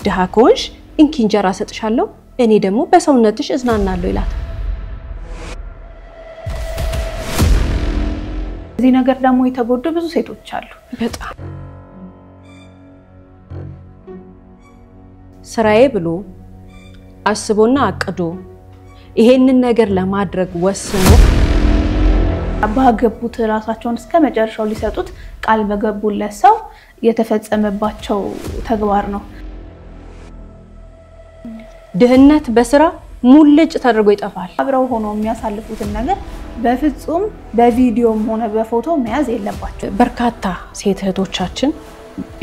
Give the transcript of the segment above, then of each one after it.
ድሃ ከሆንሽ እንኪ እንጀራ ሰጥሻለሁ እኔ ደግሞ በሰውነትሽ እዝናናለሁ ይላል እዚህ ነገር ደግሞ የተጎዱ ብዙ ሴቶች አሉ በጣም ስራዬ ብሎ አስቦና አቅዶ ይሄንን ነገር ለማድረግ ወስኖ አባገቡት ራሳቸውን እስከ መጨረሻው ሊሰጡት ቃል በገቡለት ሰው የተፈጸመባቸው ተግባር ነው ድህነት በስራ ሙልጭ ተደርጎ ይጣፋል አብረው ሆኖ የሚያሳልፉትን ነገር በፍጹም በቪዲዮም ሆነ በፎቶ መያዝ የለባቸው በርካታ ሴት እህቶቻችን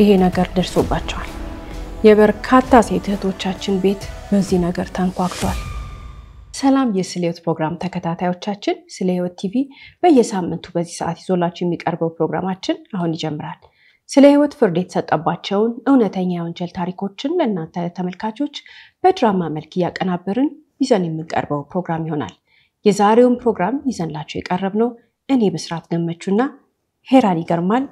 ይሄ ነገር ደርሶባቸዋል የበርካታ ሴት እህቶቻችን ቤት በዚህ ነገር ተንኳክቷል ሰላም የስለህይወት ፕሮግራም ተከታታዮቻችን ስለህይወት ቲቪ በየሳምንቱ በዚህ ሰዓት ይዞላችሁ የሚቀርበው ፕሮግራማችን አሁን ይጀምራል ስለህይወት ፍርድ የተሰጠባቸውን እውነተኛ የወንጀል ታሪኮችን ለእናንተ ተመልካቾች በድራማ መልክ ያቀናበርን ይዘን የምንቀርበው ፕሮግራም ይሆናል የዛሬውን ፕሮግራም ይዘንላችሁ የቀረብነው እኔ በስራት ገመቹና ሄራን ይገርማል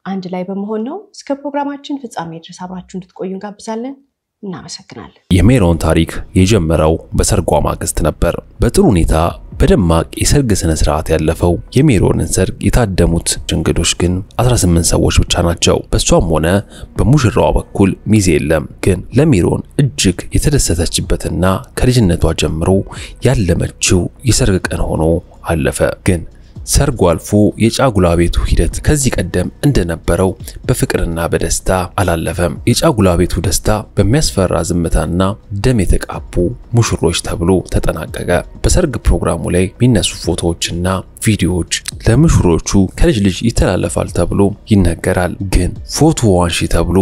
አንድ ላይ በመሆን ነው እስከ ፕሮግራማችን ፍጻሜ ድረስ አብራችሁ እንድትቆዩ እንጋብዛለን እናመሰግናለን የሜሮን ታሪክ የጀመረው በሰርጓ ማግስት ነበር በጥሩ ሁኔታ በደማቅ የሰርግ ስነ ስርዓት ያለፈው የሜሮንን ሰርግ የታደሙት እንግዶች ግን 18 ሰዎች ብቻ ናቸው በሷም ሆነ በሙሽራው በኩል ሚዜ የለም ግን ለሜሮን እጅግ የተደሰተችበትና ከልጅነቷ ጀምሮ ያለመችው የሰርግ ቀን ሆኖ አለፈ ግን ሰርጉ አልፎ የጫጉላ ቤቱ ሂደት ከዚህ ቀደም እንደነበረው በፍቅርና በደስታ አላለፈም የጫጉላ ቤቱ ደስታ በሚያስፈራ ዝምታና ደም የተቃቡ ሙሽሮች ተብሎ ተጠናቀቀ በሰርግ ፕሮግራሙ ላይ የሚነሱ ፎቶዎችና ቪዲዮዎች ለሙሽሮቹ ከልጅ ልጅ ይተላለፋል ተብሎ ይነገራል ግን ፎቶ አንሺ ተብሎ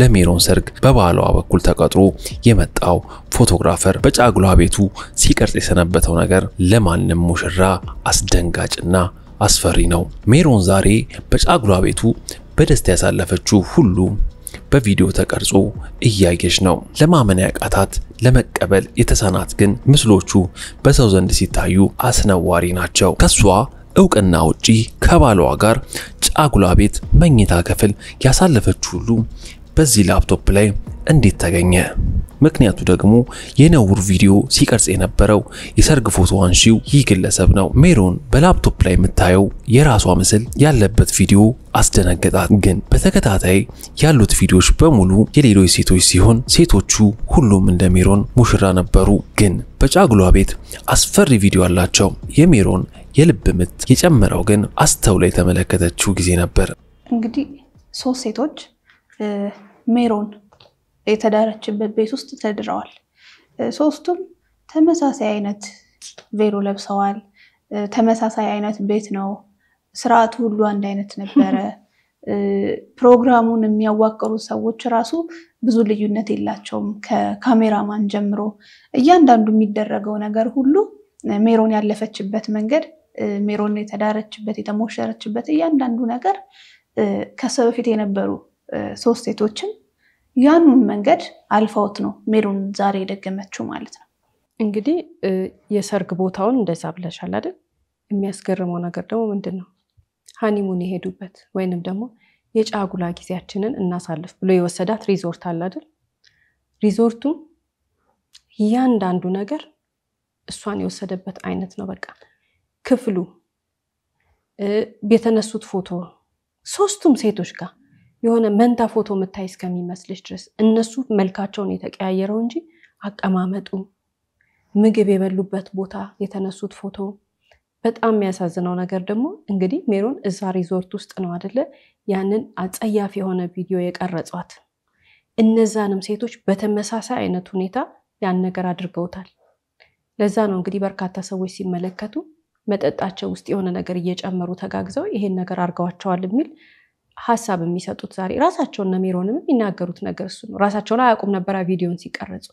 ለሜሮን ሰርግ በባሏ በኩል ተቀጥሮ የመጣው ፎቶግራፈር በጫጉላ ቤቱ ሲቀርጽ የሰነበተው ነገር ለማንም ሙሽራ አስደንጋጭና አስፈሪ ነው ሜሮን ዛሬ በጫጉላ ቤቱ በደስታ ያሳለፈችው ሁሉ በቪዲዮ ተቀርጾ እያየች ነው ለማመን ያቃታት ለመቀበል የተሳናት ግን ምስሎቹ በሰው ዘንድ ሲታዩ አስነዋሪ ናቸው ከሷ እውቅና ውጪ ከባሏ ጋር ጫጉላ ቤት መኝታ ክፍል ያሳለፈችው ሁሉ በዚህ ላፕቶፕ ላይ እንዴት ተገኘ ምክንያቱ ደግሞ የነውር ቪዲዮ ሲቀርጽ የነበረው የሰርግ ፎቶ አንሺው ይህ ግለሰብ ነው ሜሮን በላፕቶፕ ላይ የምታየው የራሷ ምስል ያለበት ቪዲዮ አስደነገጣት ግን በተከታታይ ያሉት ቪዲዮዎች በሙሉ የሌሎች ሴቶች ሲሆን ሴቶቹ ሁሉም እንደ ሜሮን ሙሽራ ነበሩ ግን በጫጉላ ቤት አስፈሪ ቪዲዮ አላቸው የሜሮን የልብ ምት የጨመረው ግን አስተውላ የተመለከተችው ጊዜ ነበር እንግዲህ ሶስት ሴቶች ሜሮን የተዳረችበት ቤት ውስጥ ተድረዋል ሶስቱም ተመሳሳይ አይነት ቬሎ ለብሰዋል ተመሳሳይ አይነት ቤት ነው ስርዓቱ ሁሉ አንድ አይነት ነበረ ፕሮግራሙን የሚያዋቀሩ ሰዎች ራሱ ብዙ ልዩነት የላቸውም ከካሜራማን ጀምሮ እያንዳንዱ የሚደረገው ነገር ሁሉ ሜሮን ያለፈችበት መንገድ ሜሮን የተዳረችበት የተሞሸረችበት እያንዳንዱ ነገር ከሰው በፊት የነበሩ ሶስት ሴቶችን ያንን መንገድ አልፈውት ነው ሜሮን ዛሬ ደገመችው ማለት ነው እንግዲህ የሰርግ ቦታውን እንደዛ ብለሻል አይደል የሚያስገርመው ነገር ደግሞ ምንድነው ሃኒሙን የሄዱበት ወይንም ደግሞ የጫጉላ ጊዜያችንን እናሳልፍ ብሎ የወሰዳት ሪዞርት አለ አይደል ሪዞርቱ ያንዳንዱ ነገር እሷን የወሰደበት አይነት ነው በቃ ክፍሉ የተነሱት ፎቶ ሶስቱም ሴቶች ጋር የሆነ መንታ ፎቶ መታይ እስከሚመስልሽ ድረስ እነሱ መልካቸውን የተቀያየረው እንጂ አቀማመጡ ምግብ የበሉበት ቦታ የተነሱት ፎቶ በጣም የሚያሳዝነው ነገር ደግሞ እንግዲህ ሜሮን እዛ ሪዞርት ውስጥ ነው አይደለ ያንን አጸያፊ የሆነ ቪዲዮ የቀረጿት እነዛንም ሴቶች በተመሳሳይ አይነት ሁኔታ ያን ነገር አድርገውታል ለዛ ነው እንግዲህ በርካታ ሰዎች ሲመለከቱ መጠጣቸው ውስጥ የሆነ ነገር እየጨመሩ ተጋግዘው ይሄን ነገር አርጋዋቸዋል የሚል ሐሳብ የሚሰጡት ዛሬ ራሳቸውን ሜሮንም የሚናገሩት ነገር እሱ ነው ራሳቸውን አያውቁም ነበር ቪዲዮን ሲቀርጹ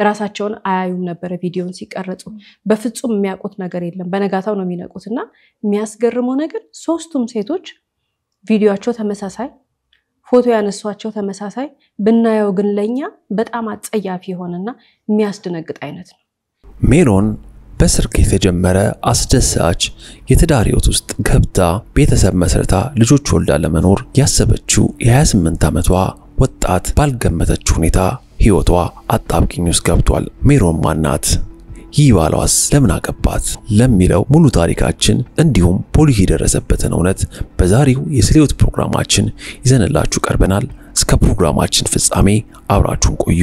ራሳቸውን አያዩም ነበር ቪዲዮን ሲቀርጹ በፍጹም የሚያውቁት ነገር የለም በነጋታው ነው የሚነቁትና የሚያስገርመው ነገር ሶስቱም ሴቶች ቪዲዮአቸው ተመሳሳይ ፎቶ ያነሷቸው ተመሳሳይ ብናየው ግን ለኛ በጣም አጸያፊ ሆነና የሚያስደነግጥ አይነት ነው ሜሮን በስርክ የተጀመረ አስደሳች የትዳር ህይወት ውስጥ ገብታ ቤተሰብ መስርታ ልጆች ወልዳ ለመኖር ያሰበችው የ28 ዓመቷ ወጣት ባልገመተች ሁኔታ ህይወቷ አጣብቂኝ ውስጥ ገብቷል። ሜሮን ማናት? ይህ ባሏስ ለምን አገባት? ለሚለው ሙሉ ታሪካችን እንዲሁም ፖሊስ የደረሰበትን እውነት በዛሬው የስለ-ህይወት ፕሮግራማችን ይዘንላችሁ ቀርበናል። እስከ ፕሮግራማችን ፍጻሜ አብራችሁን ቆዩ።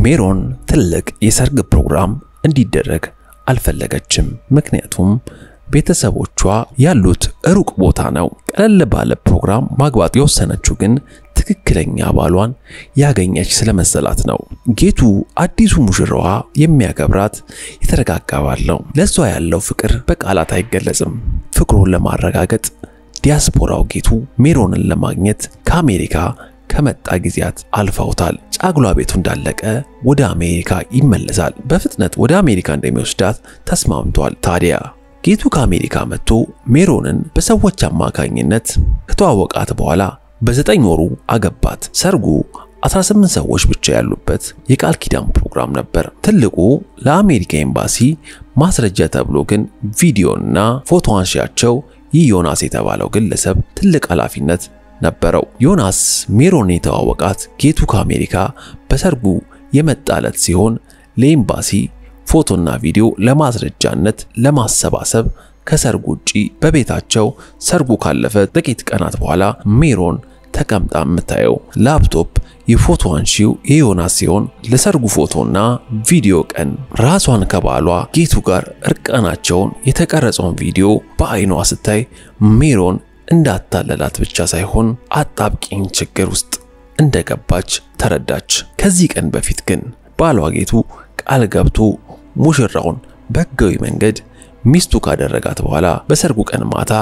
ሜሮን ትልቅ የሰርግ ፕሮግራም እንዲደረግ አልፈለገችም። ምክንያቱም ቤተሰቦቿ ያሉት ሩቅ ቦታ ነው። ቀለል ባለ ፕሮግራም ማግባት የወሰነችው ግን ትክክለኛ ባሏን ያገኘች ስለመሰላት ነው። ጌቱ አዲሱ ሙሽራዋ የሚያከብራት የተረጋጋ ባል ነው። ለሷ ያለው ፍቅር በቃላት አይገለጽም። ፍቅሩን ለማረጋገጥ ዲያስፖራው ጌቱ ሜሮንን ለማግኘት ከአሜሪካ ከመጣ ጊዜያት አልፈውታል። ጫጉላ ቤቱ እንዳለቀ ወደ አሜሪካ ይመለሳል። በፍጥነት ወደ አሜሪካ እንደሚወስዳት ተስማምቷል። ታዲያ ጌቱ ከአሜሪካ መጥቶ ሜሮንን በሰዎች አማካኝነት ከተዋወቃት በኋላ በ9 ወሩ አገባት። ሰርጉ 18 ሰዎች ብቻ ያሉበት የቃል ኪዳን ፕሮግራም ነበር። ትልቁ ለአሜሪካ ኤምባሲ ማስረጃ ተብሎ ግን ቪዲዮና ፎቶ አንሺያቸው ዮናስ የተባለው ግለሰብ ትልቅ ኃላፊነት ነበረው። ዮናስ ሜሮን የተዋወቃት ጌቱ ከአሜሪካ በሰርጉ የመጣለት ሲሆን ለኤምባሲ ፎቶና ቪዲዮ ለማስረጃነት ለማሰባሰብ ከሰርጉ ውጪ በቤታቸው ሰርጉ ካለፈ ጥቂት ቀናት በኋላ ሜሮን ተቀምጣ የምታየው ላፕቶፕ የፎቶ አንሺው የዮናስ ሲሆን ለሰርጉ ፎቶና ቪዲዮ ቀን ራሷን ከባሏ ጌቱ ጋር እርቃናቸውን የተቀረጸውን ቪዲዮ በአይኗ ስታይ ሜሮን እንዳታለላት ብቻ ሳይሆን አጣብቂኝ ችግር ውስጥ እንደገባች ተረዳች። ከዚህ ቀን በፊት ግን ባሏ ጌቱ ቃል ገብቶ ሙሽራውን በህጋዊ መንገድ ሚስቱ ካደረጋት በኋላ በሰርጉ ቀን ማታ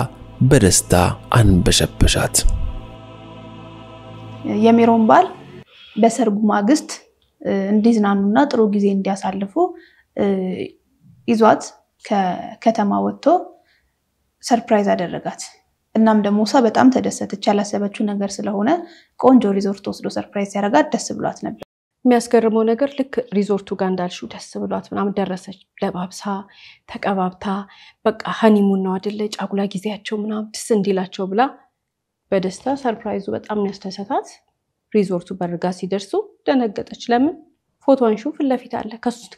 በደስታ አንበሸበሻት። የሜሮን ባል በሰርጉ ማግስት እንዲዝናኑና ጥሩ ጊዜ እንዲያሳልፉ ይዟት ከከተማ ወጥቶ ሰርፕራይዝ አደረጋት። እናም ደግሞ እሷ በጣም ተደሰተች። ያላሰበችው ነገር ስለሆነ ቆንጆ ሪዞርት ወስዶ ሰርፕራይዝ ያደረጋት ደስ ብሏት ነበር። የሚያስገርመው ነገር ልክ ሪዞርቱ ጋር እንዳልሽው ደስ ብሏት ምናምን ደረሰች። ለባብሳ ተቀባብታ በቃ ሃኒሙን ነው አይደለ ጫጉላ ጊዜያቸው ምናምን ደስ እንዲላቸው ብላ በደስታ ሰርፕራይዙ በጣም ያስደሰታት። ሪዞርቱ በርጋ ሲደርሱ ደነገጠች። ለምን? ፎቶ አንሺው ፊት ለፊት አለ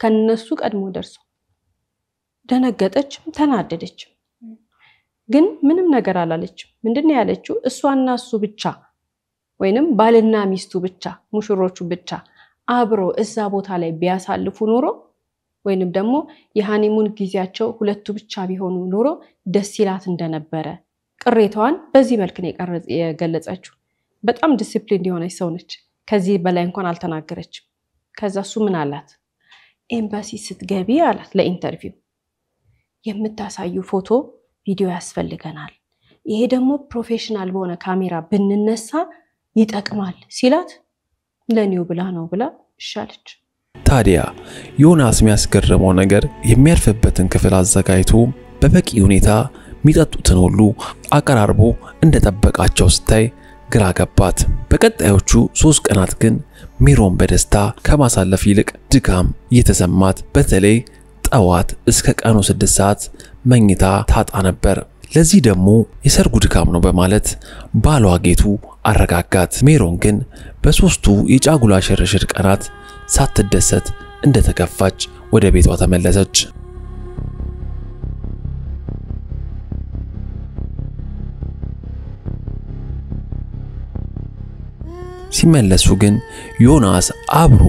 ከነሱ ቀድሞ ደርሶ ደነገጠች፣ ተናደደች። ግን ምንም ነገር አላለችም። ምንድነው ያለችው? እሷና እሱ ብቻ ወይንም ባልና ሚስቱ ብቻ ሙሽሮቹ ብቻ አብሮ እዛ ቦታ ላይ ቢያሳልፉ ኖሮ ወይንም ደግሞ የሃኒሙን ጊዜያቸው ሁለቱ ብቻ ቢሆኑ ኖሮ ደስ ይላት እንደነበረ ቅሬታዋን በዚህ መልክ ነው የገለጸችው። በጣም ዲሲፕሊን የሆነች ሰው ነች። ከዚህ በላይ እንኳን አልተናገረችም። ከዛ እሱ ምን አላት? ኤምባሲ ስትገቢ አላት ለኢንተርቪው የምታሳዩ ፎቶ ቪዲዮ ያስፈልገናል። ይሄ ደግሞ ፕሮፌሽናል በሆነ ካሜራ ብንነሳ ይጠቅማል ሲላት ለኒው ብላ ነው ብላ እሻለች። ታዲያ ዮናስ የሚያስገርመው ነገር የሚያርፍበትን ክፍል አዘጋጅቶ በበቂ ሁኔታ የሚጠጡትን ሁሉ አቀራርቦ እንደጠበቃቸው ስታይ ግራ ገባት። በቀጣዮቹ 3 ቀናት ግን ሜሮን በደስታ ከማሳለፍ ይልቅ ድካም እየተሰማት በተለይ ጠዋት እስከ ቀኑ 6 ሰዓት መኝታ ታጣ ነበር። ለዚህ ደግሞ የሰርጉ ድካም ነው በማለት ባሏ ጌቱ አረጋጋት። ሜሮን ግን በሶስቱ የጫጉላ ሽርሽር ቀናት ሳትደሰት እንደተከፋች ወደ ቤቷ ተመለሰች። ሲመለሱ ግን ዮናስ አብሮ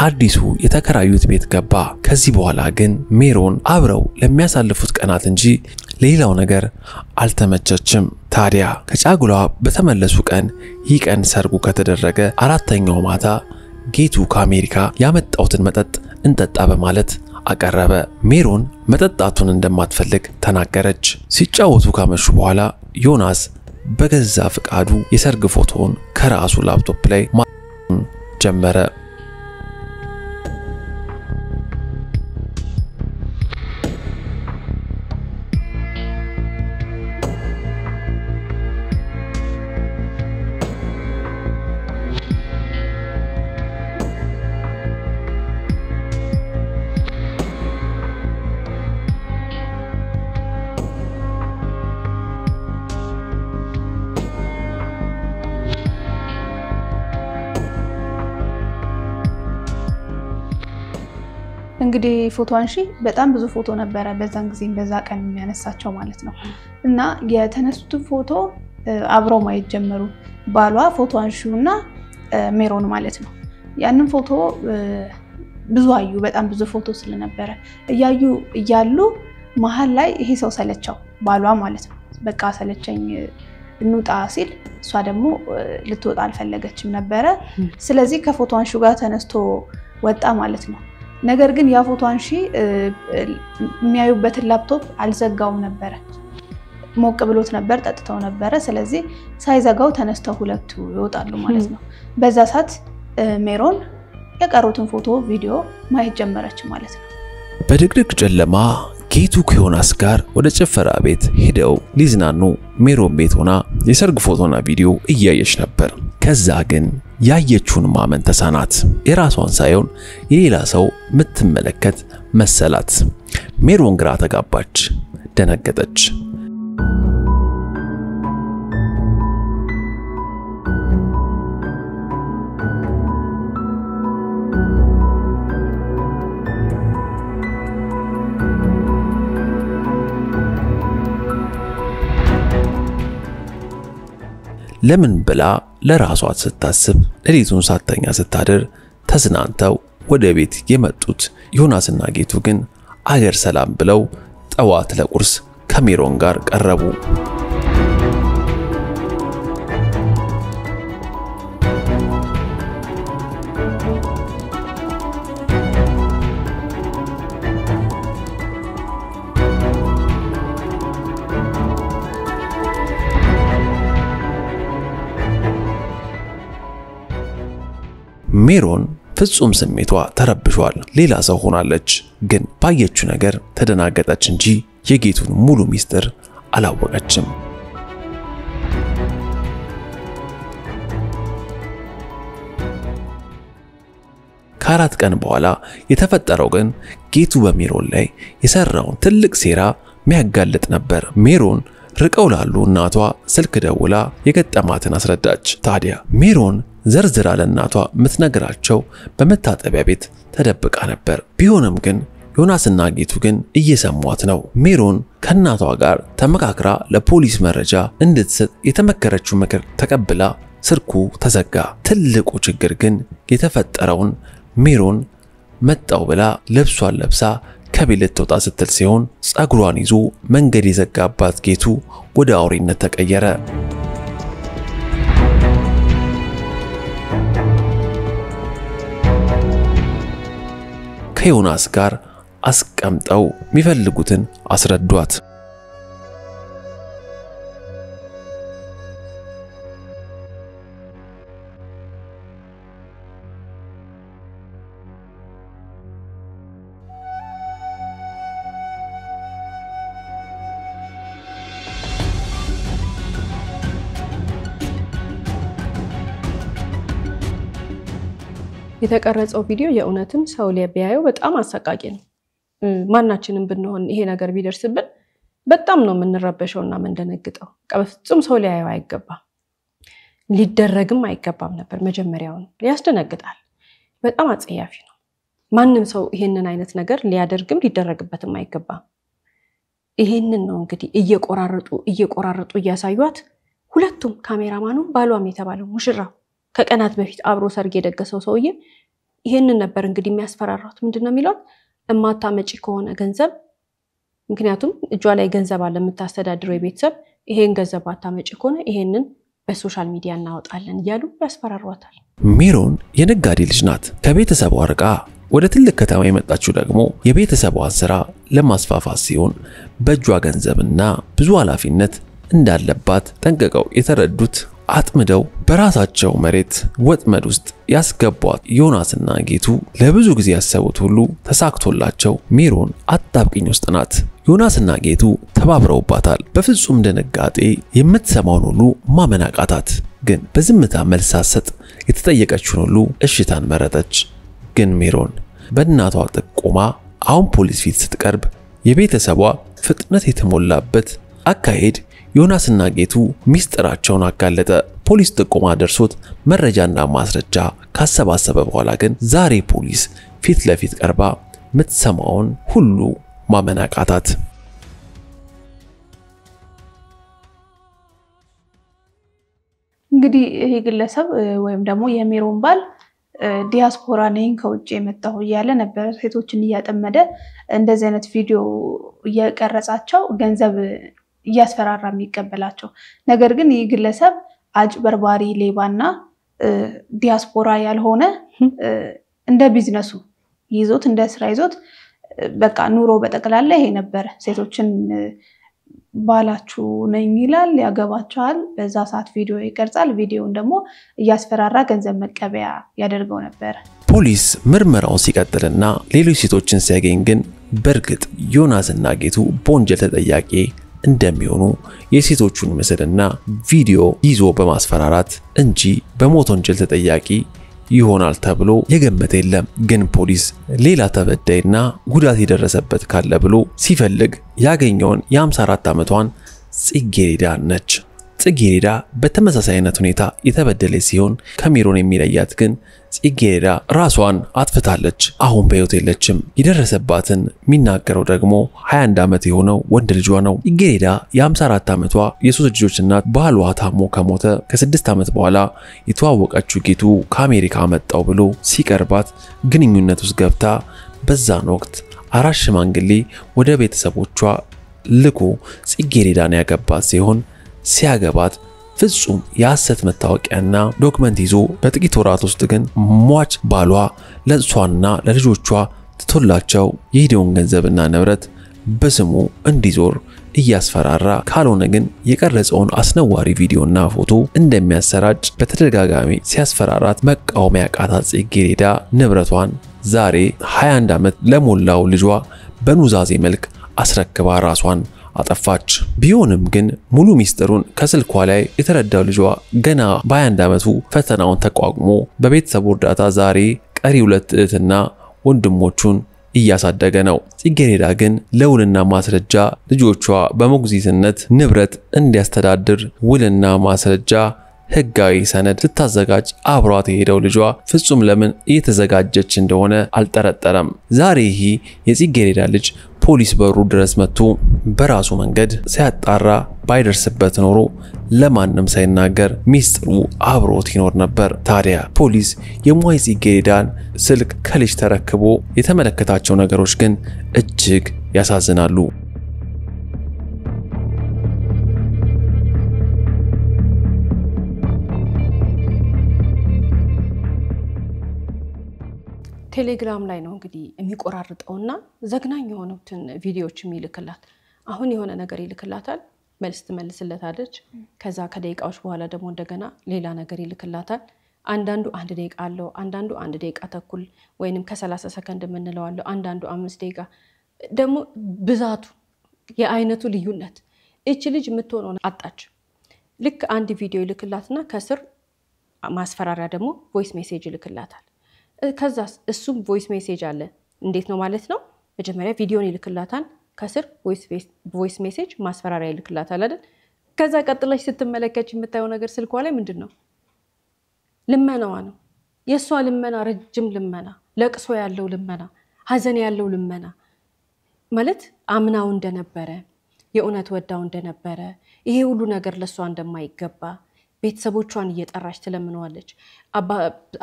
አዲሱ የተከራዩት ቤት ገባ። ከዚህ በኋላ ግን ሜሮን አብረው ለሚያሳልፉት ቀናት እንጂ ሌላው ነገር አልተመቸችም። ታዲያ ከጫጉላ በተመለሱ ቀን ይህ ቀን ሰርጉ ከተደረገ 4ኛው ማታ ጌቱ ከአሜሪካ ያመጣውትን መጠጥ እንጠጣ በማለት አቀረበ። ሜሮን መጠጣቱን እንደማትፈልግ ተናገረች። ሲጫወቱ ካመሹ በኋላ ዮናስ በገዛ ፍቃዱ የሰርግ ፎቶውን ከራሱ ላፕቶፕ ላይ ጀመረ። እንግዲህ ፎቶ አንሺ በጣም ብዙ ፎቶ ነበረ በዛን ጊዜ በዛ ቀን የሚያነሳቸው ማለት ነው እና የተነሱት ፎቶ አብረው ማየት ጀመሩ ባሏ ፎቶ አንሺውና ሜሮን ማለት ነው ያንን ፎቶ ብዙ አዩ በጣም ብዙ ፎቶ ስለነበረ እያሉ መሃል ላይ ይሄ ሰው ሰለቸው ባሏ ማለት ነው በቃ ሰለቸኝ እንውጣ ሲል እሷ ደግሞ ልትወጣ አልፈለገችም ነበር ስለዚህ ከፎቶ አንሺው ጋር ተነስቶ ወጣ ማለት ነው ነገር ግን ያ ፎቶ አንሺ የሚያዩበት ላፕቶፕ አልዘጋውም ነበር ሞቅ ብሎት ነበር ጠጥተው ነበር ስለዚህ ሳይዘጋው ተነስተው ሁለቱ ይወጣሉ ማለት ነው በዛ ሰዓት ሜሮን የቀሩትን ፎቶ ቪዲዮ ማየት ጀመረች ማለት ነው በድቅድቅ ጨለማ ጌቱ ከዮናስ ጋር ወደ ጭፈራ ቤት ሄደው ሊዝናኑ ሜሮን ቤት ሆና የሰርግ ፎቶና ቪዲዮ እያየች ነበር ከዛ ግን ያየችውን ማመን ተሳናት የራሷን ሳይሆን የሌላ ሰው ምትመለከት መሰላት ሜሮን ግራ ተጋባች ደነገጠች ለምን ብላ ለራሷ ስታስብ ሌሊቱን ሳተኛ ስታድር ተዝናንተው ወደ ቤት የመጡት ዮናስና ጌቱ ግን አገር ሰላም ብለው ጠዋት ለቁርስ ከሜሮን ጋር ቀረቡ ሜሮን ፍጹም ስሜቷ ተረብሿል ሌላ ሰው ሆናለች ግን ባየችው ነገር ተደናገጠች እንጂ የጌቱን ሙሉ ሚስጥር አላወቀችም ከአራት ቀን በኋላ የተፈጠረው ግን ጌቱ በሜሮን ላይ የሰራውን ትልቅ ሴራ የሚያጋልጥ ነበር ሜሮን ርቀው ላሉ እናቷ ስልክ ደውላ የገጠማትን አስረዳች ታዲያ ሜሮን ዘርዝራ ለእናቷ ምትነግራቸው በመታጠቢያ ቤት ተደብቃ ነበር ቢሆንም ግን ዮናስና ጌቱ ግን እየሰሟት ነው ሜሮን ከእናቷ ጋር ተመካክራ ለፖሊስ መረጃ እንድትሰጥ የተመከረችው ምክር ተቀብላ ስልኩ ተዘጋ ትልቁ ችግር ግን የተፈጠረውን ሜሮን መጣው ብላ ልብሷን ለብሳ ከቤት ልትወጣ ስትል ሲሆን ጸጉሯን ይዞ መንገድ የዘጋባት ጌቱ ወደ አውሬነት ተቀየረ ከዮናስ ጋር አስቀምጠው የሚፈልጉትን አስረዷት የተቀረጸው ቪዲዮ የእውነትም ሰው ሊያየው በጣም አሰቃቂ ነው ማናችንም ብንሆን ይሄ ነገር ቢደርስብን በጣም ነው የምንረበሸውና የምንደነግጠው በፍጹም ሰው ሊያየው አይገባም ሊደረግም አይገባም ነበር መጀመሪያውን ያስደነግጣል በጣም አጸያፊ ነው ማንንም ሰው ይሄንን አይነት ነገር ሊያደርግም ሊደረግበትም አይገባም ይሄንን ነው እንግዲህ እየቆራረጡ ያሳዩት ሁለቱም ካሜራማኑ ባሏም የተባለው ሙሽራው ከቀናት በፊት አብሮ ሰርግ የደገሰው ሰውዬ ይሄንን ነበር እንግዲህ የሚያስፈራራው ምንድነው የሚለው እማታመጪ ከሆነ ገንዘብ ምክንያቱም እጇ ላይ ገንዘብ አለ የምታስተዳድረው የቤተሰብ ይሄን ገንዘብ አታመጪ ከሆነ ይሄንን በሶሻል ሚዲያ እናወጣለን ይያሉ ያስፈራሯታል ሜሮን የነጋዴ ልጅ ናት ከቤተሰቧ ርቃ ወደ ትልቅ ከተማ የመጣችው ደግሞ የቤተሰቧን ስራ ለማስፋፋት ሲሆን በእጇ ገንዘብና ብዙ ኃላፊነት እንዳለባት ጠንቀቀው የተረዱት አጥምደው በራሳቸው መሬት ወጥመድ ውስጥ ያስገቧት ዮናስና ጌቱ ለብዙ ጊዜ ያሰቡት ሁሉ ተሳክቶላቸው ሜሮን አጣብቂኝ ውስጥ ናት ዮናስና ጌቱ ተባብረውባታል በፍጹም ድንጋጤ የምትሰማውን ሁሉ ማመን አቃታት ግን በዝምታ መልስ ሳትሰጥ የተጠየቀችውን ሁሉ እሽታን መረጠች ግን ሜሮን በእናቷ ጥቆማ አሁን ፖሊስ ፊት ስትቀርብ የቤተሰቧ ፍጥነት የተሞላበት አካሄድ ዮናስና ጌቱ ሚስጥራቸውን አጋለጠ ፖሊስ ጥቆማ ደርሶት መረጃና ማስረጃ ካሰባሰበ በኋላ ግን ዛሬ ፖሊስ ፊት ለፊት ቀርባ ምትሰማውን ሁሉ ማመን አቃታት። እንግዲህ ይሄ ግለሰብ ወይም ደግሞ የሜሮን ባል ዲያስፖራ ነኝ ከውጭ የመጣሁ እያለ ነበር ሴቶችን እያጠመደ እንደዚህ አይነት ቪዲዮ እየቀረጻቸው ገንዘብ እያስፈራራ የሚቀበላቸው። ነገር ግን ይህ ግለሰብ አጭበርባሪ ሌባና ዲያስፖራ ያልሆነ እንደ ቢዝነሱ ይዞት እንደ ስራ ይዞት በቃ ኑሮ በጠቅላላ ይሄ ነበር። ሴቶችን ባላችሁ ነኝ ይላል፣ ያገባቸዋል፣ በዛ ሰዓት ቪዲዮ ይቀርጻል፣ ቪዲዮውን ደግሞ እያስፈራራ ገንዘብ መቀበያ ያደርገው ነበር። ፖሊስ ምርመራውን ሲቀጥልና ሌሎች ሴቶችን ሲያገኝ ግን በርግጥ ዮናስና ጌቱ በወንጀል ተጠያቂ እንደሚሆኑ የሴቶቹን ምስልና ቪዲዮ ይዞ በማስፈራራት እንጂ በሞት ወንጀል ተጠያቂ ይሆናል ተብሎ የገመተ የለም። ግን ፖሊስ ሌላ ተበዳይና ጉዳት የደረሰበት ካለ ብሎ ሲፈልግ ያገኘውን የ54 ዓመቷን ጽጌሬዳ ነች። ጽጌሬዳ በተመሳሳይ አይነት ሁኔታ የተበደለች ሲሆን ከሜሮን የሚለያት ግን ጽጌሬዳ ራሷን አጥፍታለች። አሁን በሕይወት የለችም። የደረሰባትን የሚናገረው ደግሞ 21 ዓመት የሆነው ወንድ ልጇ ነው። ጽጌሬዳ የ54 ዓመቷ የሶስት ልጆች እናት ባሏ ታሞ ከሞተ ከ6 ዓመት በኋላ የተዋወቀችው ጌቱ ከአሜሪካ መጣው ብሎ ሲቀርባት ግንኙነት ውስጥ ገብታ በዛን ወቅት አራት ሽማግሌ ወደ ቤተሰቦቿ ልኮ ጽጌሬዳን ያገባት ሲሆን ሲያገባት ፍጹም የሐሰት መታወቂያና ዶክመንት ይዞ በጥቂት ወራት ውስጥ ግን ሟች ባሏ ለሷና ለልጆቿ ትቶላቸው የሄደውን ገንዘብና ንብረት በስሙ እንዲዞር እያስፈራራ ካልሆነ ግን የቀረጸውን አስነዋሪ ቪዲዮና ፎቶ እንደሚያሰራጭ በተደጋጋሚ ሲያስፈራራት መቃወም ያቃታት ጽጌሬዳ ንብረቷን ዛሬ 21 ዓመት ለሞላው ልጇ በኑዛዜ መልክ አስረክባ ራሷን አጠፋች። ቢሆንም ግን ሙሉ ሚስጥሩን ከስልኳ ላይ የተረዳው ልጇ ገና በ21 ዓመቱ ፈተናውን ተቋቁሞ በቤተሰቡ እርዳታ ዛሬ ቀሪ 2 እህትና ወንድሞቹን እያሳደገ ነው። ጽጌሬዳ ግን ለውልና ማስረጃ ልጆቿ በሞግዚትነት ንብረት እንዲያስተዳድር ውልና ማስረጃ ህጋዊ ሰነድ ስታዘጋጅ አብሯት የሄደው ልጇ ፍጹም ለምን እየተዘጋጀች እንደሆነ አልጠረጠረም። ዛሬ ይሄ የጽጌሬዳ ልጅ ፖሊስ በሩ ድረስ መጥቶ በራሱ መንገድ ሲያጣራ ባይደርስበት ኖሮ ለማንም ሳይናገር ሚስጥሩ አብሮት ይኖር ነበር። ታዲያ ፖሊስ የሟይ ጽጌሬዳን ስልክ ከልጅ ተረክቦ የተመለከታቸው ነገሮች ግን እጅግ ያሳዝናሉ። ቴሌግራም ላይ ነው እንግዲህ የሚቆራርጠውና ዘግናኝ የሆኑትን ቪዲዮዎች የሚልክላት። አሁን የሆነ ነገር ይልክላታል፣ መልስ ትመልስለታለች። ከዛ ከደቂቃዎች በኋላ ደግሞ እንደገና ሌላ ነገር ይልክላታል። አንዳንዱ 1 ደቂቃ አለው፣ አንዳንዱ 1 ደቂቃ ተኩል ወይንም ከ30 ሰከንድ የምንለው አለው፣ አንዳንዱ 5 ደቂቃ። ደግሞ ብዛቱ የአይነቱ ልዩነት እቺ ልጅ የምትሆነው አጣች። ልክ አንድ ቪዲዮ ይልክላትና ከስር ማስፈራሪያ ደግሞ ቮይስ ሜሴጅ ይልክላታል። ከዛስ እሱም ቮይስ ሜሴጅ አለ። እንዴት ነው ማለት ነው? መጀመሪያ ቪዲዮን ይልክላታል፣ ከስር ቮይስ ሜሴጅ ማስፈራሪያ ይልክላታል አይደል? ከዛ ቀጥለሽ ስትመለከች የምታየው ነገር ስልኳ ላይ ምንድነው? ልመናዋ ነው። የሷ ልመና ረጅም ልመና፣ ለቅሶ ያለው ልመና፣ ሀዘን ያለው ልመና ማለት አምናው እንደነበረ የእውነት ወዳው እንደነበረ ይሄ ሁሉ ነገር ለሷ እንደማይገባ ቤተሰቦቿን እየጠራች ትለምነዋለች።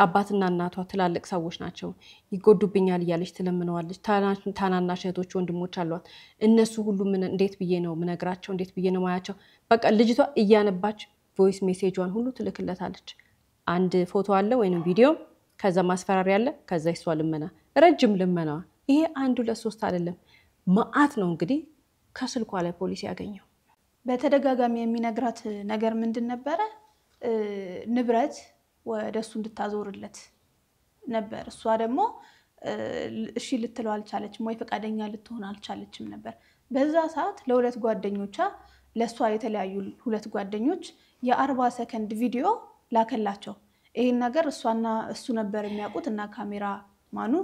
አባትና እናቷ ትላልቅ ሰዎች ናቸው፣ ይጎዱብኛል እያለች ትለምነዋለች። ታናናሽ እህቶች ወንድሞች አሏት። እነሱ ሁሉ ምን እንዴት ብዬ ነው ምነግራቸው? እንዴት ብዬ ነው ማያቸው? በቃ ልጅቷ እያነባች ቮይስ ሜሴጇን ሁሉ ትልክለታለች። አንድ ፎቶ አለ ወይንም ቪዲዮ፣ ከዛ ማስፈራሪያ አለ፣ ከዛ ይሷ ልመና፣ ረጅም ልመና። ይሄ 1 2 3 አይደለም ማአት ነው እንግዲህ ከስልኳ ላይ ፖሊስ ያገኘው። በተደጋጋሚ የሚነግራት ነገር ምንድን ነበረ? ንብረት ወደሱ እንድታዞርለት ነበር። እሷ ደግሞ እሺ ልትለው አልቻለችም ወይ ፈቃደኛ ልትሆን አልቻለችም ነበር። በዛ ሰዓት ለሁለት ጓደኞቿ ለሷ የተለያዩ 2 ጓደኞች የ40 ሰከንድ ቪዲዮ ላከላቸው። ይሄን ነገር እሷና እሱ ነበር የሚያውቁት እና ካሜራ ማኑ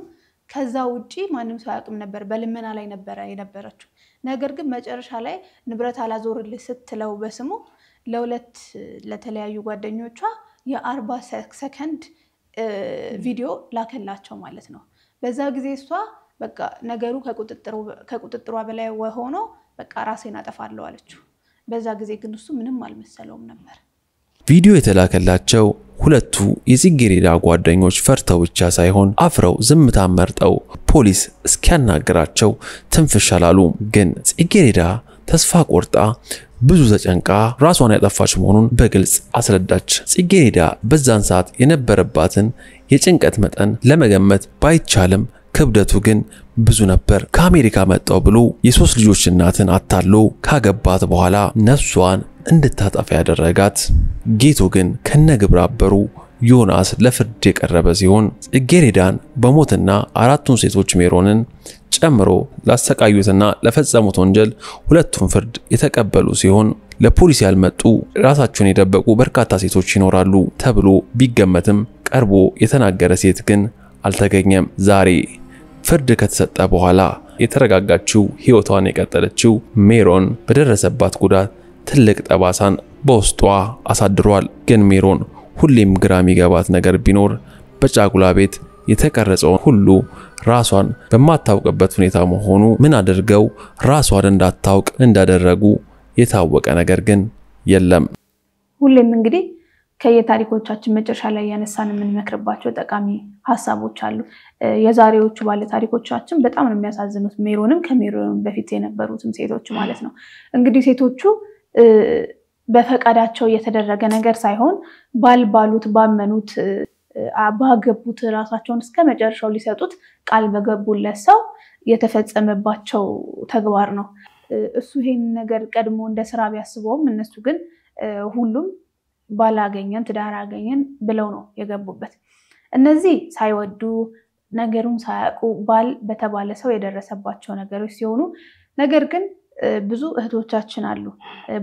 ከዛ ውጪ ማንም ሰው ያውቅም ነበር። በልመና ላይ ነበር የነበረችው። ነገር ግን መጨረሻ ላይ ንብረት አላዞርልህ ስትለው በስሙ ለሁለት ለተለያዩ ጓደኞቿ የ40 ሰከንድ ቪዲዮ ላከላቸው ማለት ነው። በዛ ጊዜ እሷ በቃ ነገሩ ከቁጥጥሯ በላይ ሆኖ በቃ ራሴን አጠፋለሁ አለችው። በዛ ጊዜ ግን እሱ ምንም አልመሰለውም ነበር። ቪዲዮ የተላከላቸው ሁለቱ የጽጌረዳ ጓደኞች ፈርተው ብቻ ሳይሆን አፍረው ዝምታ መርጠው ፖሊስ እስኪያናግራቸው ትንፍሽ አላሉ። ግን ጽጌረዳ ተስፋ ቆርጣ ብዙ ተጨንቃ ራሷን ያጠፋች መሆኑን በግልጽ አስረዳች። ጽጌረዳ በዛን ሰዓት የነበረባትን የጭንቀት መጠን ለመገመት ባይቻልም ክብደቱ ግን ብዙ ነበር። ከአሜሪካ መጣው ብሎ የሶስት ልጆች እናትን አታሎ ካገባት በኋላ ነፍሷን እንድታጠፋ ያደረጋት ጌቱ ግን ከነግብረ አበሩ ዮናስ ለፍርድ የቀረበ ሲሆን ጽጌረዳን በሞትና አራቱን ሴቶች ሜሮንን ጨምሮ ላሰቃዩትና ለፈጸሙት ወንጀል ሁለቱን ፍርድ የተቀበሉ ሲሆን ለፖሊስ ያልመጡ ራሳቸውን የደበቁ በርካታ ሴቶች ይኖራሉ ተብሎ ቢገመትም ቀርቦ የተናገረ ሴት ግን አልተገኘም። ዛሬ ፍርድ ከተሰጠ በኋላ የተረጋጋችው ህይወቷን የቀጠለችው ሜሮን በደረሰባት ጉዳት ትልቅ ጠባሳን በውስጧ አሳድሯል። ግን ሜሮን ሁሌም ግራ የሚገባት ነገር ቢኖር በጫጉላ ቤት የተቀረጸው ሁሉ ራሷን በማታውቅበት ሁኔታ መሆኑ፣ ምን አድርገው ራሷን እንዳታውቅ እንዳደረጉ የታወቀ ነገር ግን የለም። ሁሌም እንግዲህ ከየታሪኮቻችን መጨረሻ ላይ ያነሳን የምንመክርባቸው ጠቃሚ ሐሳቦች አሉ። የዛሬዎቹ ባለ ታሪኮቻችን በጣም ነው የሚያሳዝኑት። ሜሮንም ከሜሮን በፊት የነበሩትም ሴቶች ማለት ነው። እንግዲህ ሴቶቹ በፈቃዳቸው የተደረገ ነገር ሳይሆን ባሉት ባመኑት ባገቡት ራሳቸውን እስከ መጨረሻው ሊሰጡት ቃል በገቡለት ሰው የተፈጸመባቸው ተግባር ነው። እሱ ይሄን ነገር ቀድሞ እንደ ስራ ቢያስበውም እነሱ ግን ሁሉም ባላገኘን ትዳር አገኘን ብለው ነው የገቡበት። እነዚህ ሳይወዱ ነገሩን ሳያውቁ ባል በተባለ ሰው የደረሰባቸው ነገሮች ሲሆኑ፣ ነገር ግን ብዙ እህቶቻችን አሉ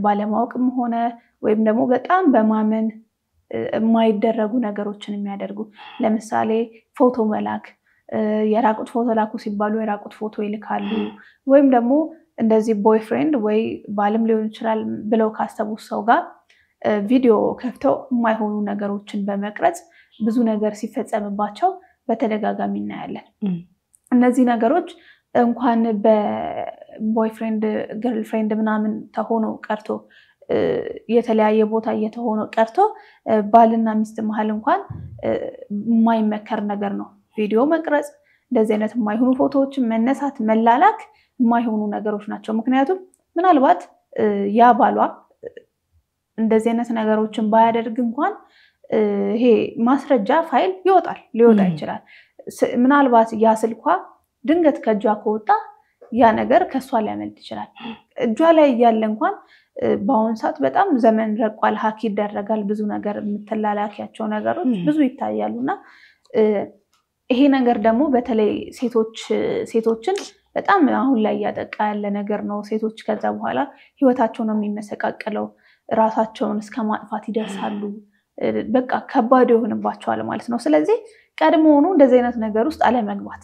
ባለማወቅም ሆነ ወይም ደግሞ በጣም በማመን የማይደረጉ ነገሮችን የሚያደርጉ። ለምሳሌ ፎቶ መላክ፣ የራቁት ፎቶ ላኩ ሲባሉ የራቁት ፎቶ ይልካሉ። ወይም ደግሞ እንደዚህ ቦይፍሬንድ ወይ ባልም ሊሆን ይችላል ብለው ካሰቡት ሰው ጋር ቪዲዮ ከፍተው የማይሆኑ ነገሮችን በመቅረጽ ብዙ ነገር ሲፈጸምባቸው በተደጋጋሚ እናያለን። እነዚህ ነገሮች እንኳን በቦይፍሬንድ ገርልፍሬንድ ምናምን ተሆኖ ቀርቶ የተለያየ ቦታ እየተሆነ ቀርቶ ባልና ሚስት መሃል እንኳን የማይመከር ነገር ነው። ቪዲዮ መቅረጽ፣ እንደዚህ አይነት የማይሆኑ ፎቶዎችን መነሳት፣ መላላክ የማይሆኑ ነገሮች ናቸው። ምክንያቱም ምናልባት ያ ባሏ እንደዚህ አይነት ነገሮችን ባያደርግ እንኳን ይሄ ማስረጃ ፋይል ሊወጣ ይችላል። ምናልባት ያ ስልኳ ድንገት ከእጇ ከወጣ ያ ነገር ከሷ ሊያመልጥ ይችላል። እጇ ላይ እያለ እንኳን በአሁኑ ሰዓት በጣም ዘመን ረቋል፣ ሀክ ይደረጋል። ብዙ ነገር የምትላላኪያቸው ነገሮች ብዙ ይታያሉና ይሄ ነገር ደግሞ በተለይ ሴቶችን በጣም አሁን ላይ እያጠቃ ያለ ነገር ነው። ሴቶች ከዛ በኋላ ህይወታቸው ነው የሚመሰቃቀለው፣ ራሳቸውን እስከ ማጥፋት ይደርሳሉ። በቃ ከባድ ይሆንባቸዋል ማለት ነው። ስለዚህ ቀድሞውኑ እንደዚህ አይነት ነገር ውስጥ አለመግባት።